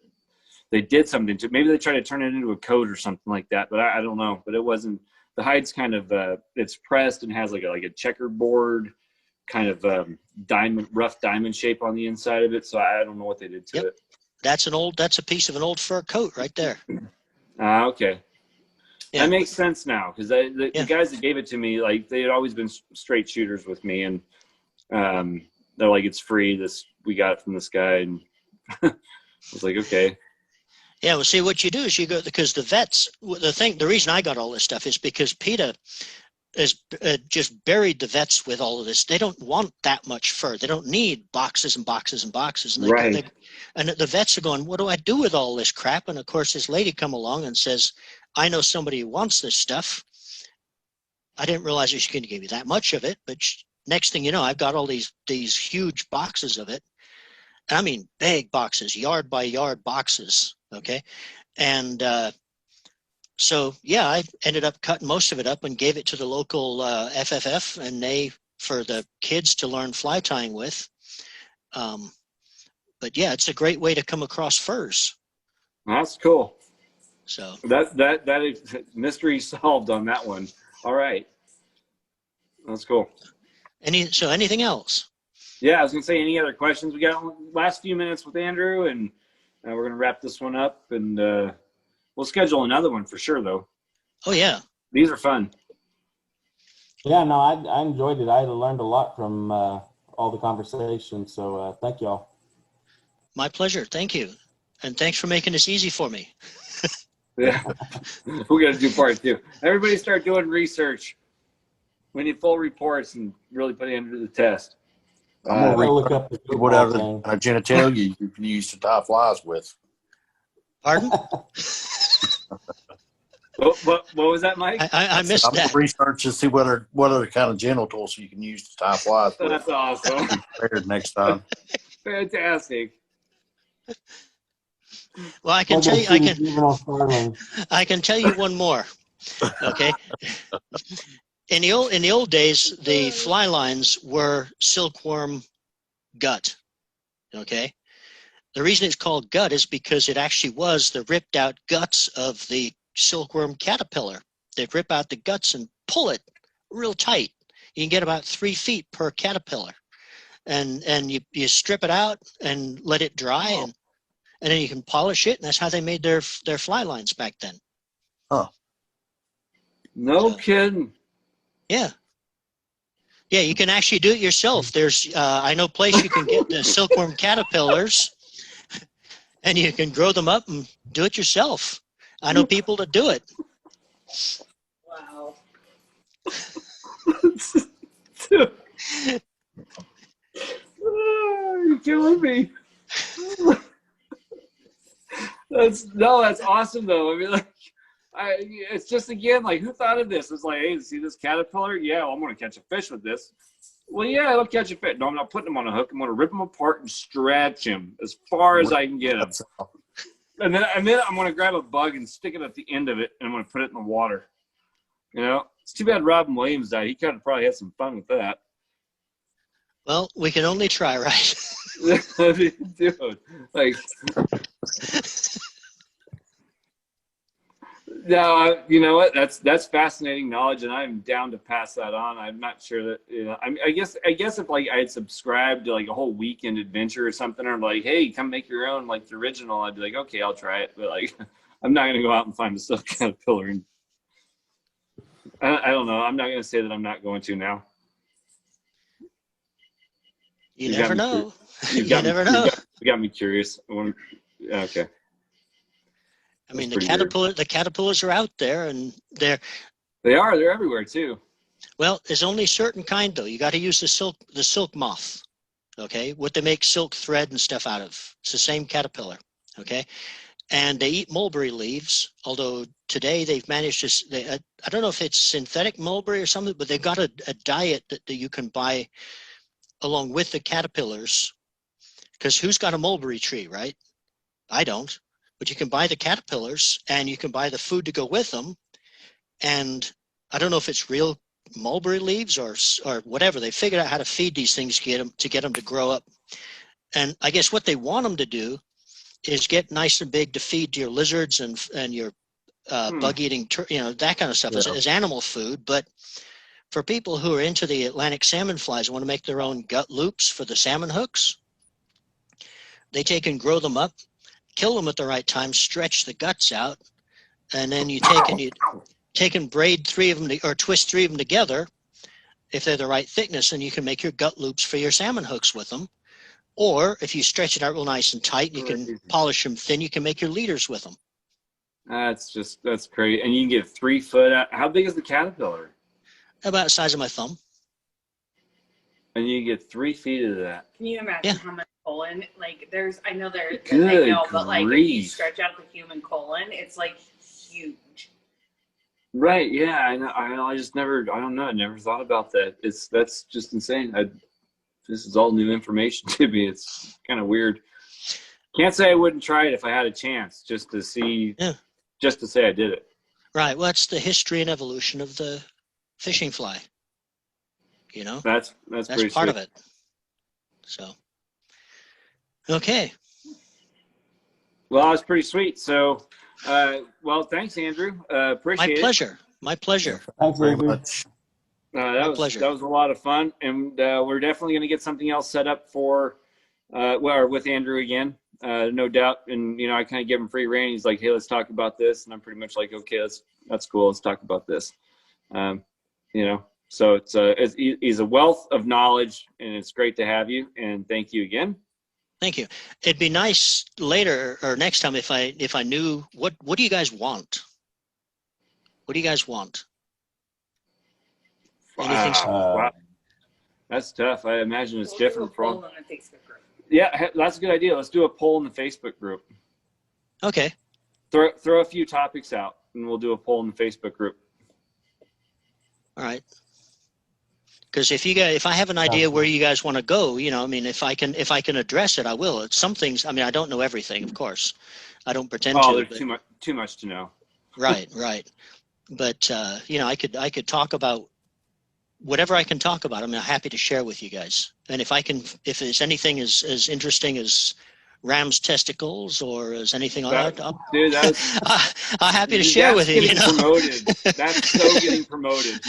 they did something to it. Maybe they tried to turn it into a coat or something like that, but I don't know. But it wasn't. The hide's kind of it's pressed and has like a checkerboard kind of rough diamond shape on the inside of it. So I don't know what they did to it. That's a piece of an old fur coat right there. Okay. Yeah. That makes sense now, because the Yeah. guys that gave it to me, like, they had always been straight shooters with me, and they're like, it's free. We got it from this guy, and I was like, okay. Yeah, well, see, what you do is you go, because the vets, the reason I got all this stuff is because PETA has just buried the vets with all of this. They don't want that much fur. They don't need boxes and boxes and boxes. And Right. and the vets are going, what do I do with all this crap? And of course, this lady come along and says, I know somebody who wants this stuff. I didn't realize she was going to give me that much of it, but next thing you know, I've got all these huge boxes of it. I mean, big boxes, yard by yard boxes. Okay. And so, yeah, I ended up cutting most of it up and gave it to the local FFF, and for the kids to learn fly tying with. But yeah, it's a great way to come across furs. That's cool. So That is mystery solved on that one. All right. That's cool. anything else? Yeah, I was gonna say, any other questions? We got last few minutes with Andrew, and we're gonna wrap this one up, and we'll schedule another one for sure, though. Oh yeah. These are fun. Yeah, no, I enjoyed it. I learned a lot from all the conversations. So thank y'all. My pleasure. Thank you. And thanks for making this easy for me. Yeah, we got to do part 2. Everybody start doing research. We need full reports and really put it under the test. I'm I'll gonna look up the whatever football thing. kind of genitalia you can use to tie flies with. Pardon? What was that, Mike? I missed I'm gonna that. research to see what other kind of genitals you can use to tie flies with. That's awesome. Prepared next time. Fantastic. Well, I can Like tell I you, see the juvenile starlings. I can tell you one more. Okay. In the old days, the fly lines were silkworm gut. Okay. The reason it's called gut is because it actually was the ripped out guts of the silkworm caterpillar. They'd rip out the guts and pull it real tight. You can get about 3 feet per caterpillar. And you strip it out and let it dry, and then you can polish it, and that's how they made their fly lines back then. No kidding. Yeah. Yeah, you can actually do it yourself. There's I know a place you can get the silkworm caterpillars, and you can grow them up and do it yourself. I know people that do it. Wow. You're killing me. That's awesome though. I mean, like, it's just, again, like, who thought of this? It's like, hey, see this caterpillar? Yeah, well, I'm gonna catch a fish with this. Well, yeah, I'll catch a fish. No, I'm not putting him on a hook. I'm gonna rip him apart and stretch him as far as I can get him. And then I'm gonna grab a bug and stick it at the end of it, and I'm gonna put it in the water. You know, it's too bad Robin Williams died. He could have probably had some fun with that. Well, we can only try, right? Dude, like, no, you know what? That's fascinating knowledge, and I'm down to pass that on. I'm not sure that, you know. I guess if, like, I had subscribed to, like, a whole weekend adventure or something, or like, hey, come make your own, like, the original, I'd be like, okay, I'll try it. But, like, I'm not gonna go out and find a silk caterpillar. And I don't know. I'm not gonna say that I'm not going to now. You You never got me know. You never know. You got me curious. Okay. I mean, That's pretty weird. the caterpillars are out there, and they're They're everywhere too. well. There's only certain kind though. You got to use the silk moth. Okay, what they make silk thread and stuff out of. It's the same caterpillar. Okay, and they eat mulberry leaves. Although today they've managed to. I don't know if it's synthetic mulberry or something, but they've got a diet that you can buy along with the caterpillars. Because who's got a mulberry tree, right? I don't. But you can buy the caterpillars, and you can buy the food to go with them. And I don't know if it's real mulberry leaves or whatever. They figured out how to feed these things to get them to grow up. And I guess what they want them to do is get nice and big to feed to your lizards and your bug eating, that kind of stuff as animal food. But for people who are into the Atlantic salmon flies and want to make their own gut loops for the salmon hooks, they take and grow them up, kill them at the right time, stretch the guts out, and then you take and braid 3 of them or twist 3 of them together if they're the right thickness, and you can make your gut loops for your salmon hooks with them. Or if you stretch it out real nice and tight, you can polish them thin. You can make your leaders with them. That's great. And you can get 3 foot out. How big is the caterpillar? About the size of my thumb. And you get 3 feet of that. Can you imagine Yeah. how much colon? Like, I know there. Good I know, but like, if you grief. stretch out the human colon, it's like huge. Right. Yeah. I know. I just never. I don't know. I never thought about that. That's just insane. This is all new information to me. It's kind of weird. Can't say I wouldn't try it if I had a chance, just to see. Yeah. Just to say I did it. Right. Well, that's the history and evolution of the fishing fly. You know, That's that's pretty part sweet. of it. So, okay. Well, that's pretty sweet. So, well, thanks, Andrew. Appreciate My it. pleasure. My pleasure. Thanks, Very Andrew. much. That pleasure. was a lot of fun, and we're definitely going to get something else set up for, with Andrew again, no doubt. And I kind of give him free rein. He's like, "Hey, let's talk about this," and I'm pretty much like, "Okay, that's cool. Let's talk about this." So he's a wealth of knowledge, and it's great to have you. And thank you again. Thank you. It'd be nice later or next time if I knew what do you guys want? What do you guys want? Anything Wow. That's tough. I imagine it's We'll different do a from. poll in the Facebook group. Yeah, that's a good idea. Let's do a poll in the Facebook group. Okay. Throw a few topics out, and we'll do a poll in the Facebook group. All right. Because if I have an idea where you guys want to go, if I can address it, I will. It's some things. I mean, I don't know everything, of course. I don't pretend Oh, to. there's but- too much to know. Right. But I could talk about whatever I can talk about. I'm happy to share with you guys. And if there's anything as interesting as ram's testicles or as anything like that, Dude, that's I'm happy to share with you. getting promoted. That's so getting promoted.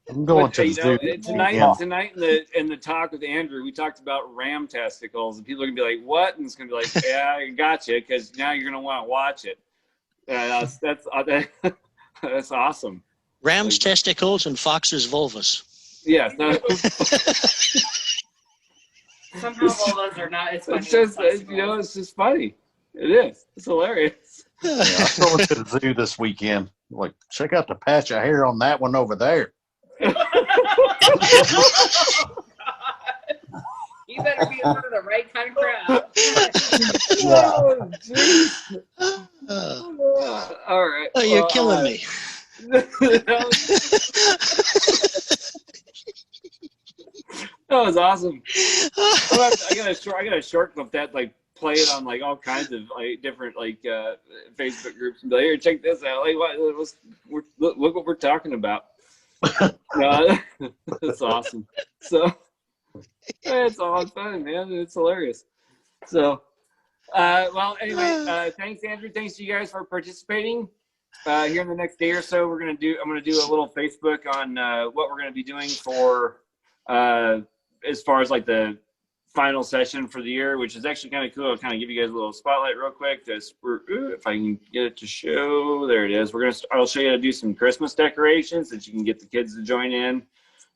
I'm going But, to the zoo. tonight Yeah. in the talk with Andrew, we talked about ram testicles, and people are gonna be like, "What?" And it's gonna be like, "Yeah, I got you," because now you're gonna want to watch it. That's awesome. Ram's testicles and fox's vulvas. Yeah, no, Somehow vulvas are not as funny. it's just as testicles. it's just funny. It is. It's hilarious. Yeah, I'm going to the zoo this weekend. Like, check out the patch of hair on that one over there. Oh, God. You better be in front of the right kind of crowd. Oh, jeez. All right. Oh, you're killing me. That was awesome. I gotta short clip that, like play it on like all kinds of like different like Facebook groups and be like, here, check this out. Like, look what we're talking about. That's awesome. So it's all fun, man. It's hilarious. So, well, anyway, thanks, Andrew. Thanks to you guys for participating. Here in the next day or so, I'm gonna do a little Facebook on what we're gonna be doing for as far as like the final session for the year, which is actually kind of cool. I'll kind of give you guys a little spotlight real quick. If I can get it to show, there it is. I'll show you how to do some Christmas decorations that you can get the kids to join in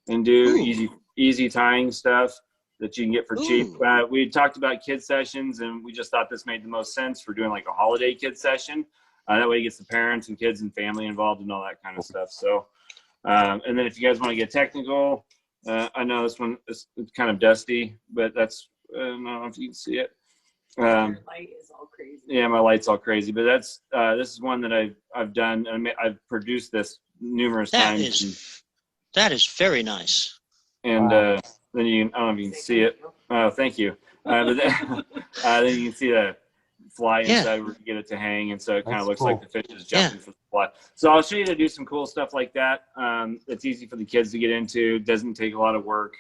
and do. Easy tying stuff that you can get for cheap. We talked about kid sessions, and we just thought this made the most sense for doing like a holiday kid session. That way it gets the parents and kids and family involved and all that kind of stuff. So, and then if you guys want to get technical, I know this one is kind of dusty, but that's, I don't know if you can see it. Your light is all crazy. Yeah, my light's all crazy, but this is one that I've done. I've produced this numerous times. That is very nice. And Wow. then I don't know if you can see it. Oh, thank you. But then you can see the fly inside where you get it to hang, and so it kind of looks like the fish is jumping for the fly. So I'll show you how to do some cool stuff like that. It's easy for the kids to get into. Doesn't take a lot of work.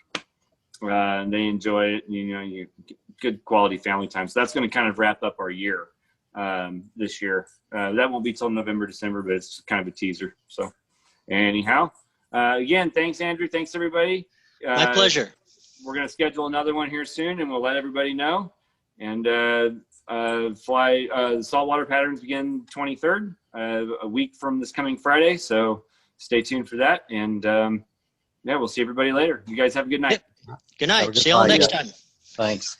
And they enjoy it. You get good quality family time. So that's going to kind of wrap up our year this year. That won't be till November, December, but it's kind of a teaser. So anyhow, again, thanks, Andrew. Thanks, everybody. My pleasure. We're going to schedule another one here soon, and we'll let everybody know. And saltwater patterns begin 23rd. a week from this coming Friday. So stay tuned for that. And yeah, we'll see everybody later. You guys have a good night. Good night. Have a good See you all night. next time. Thanks.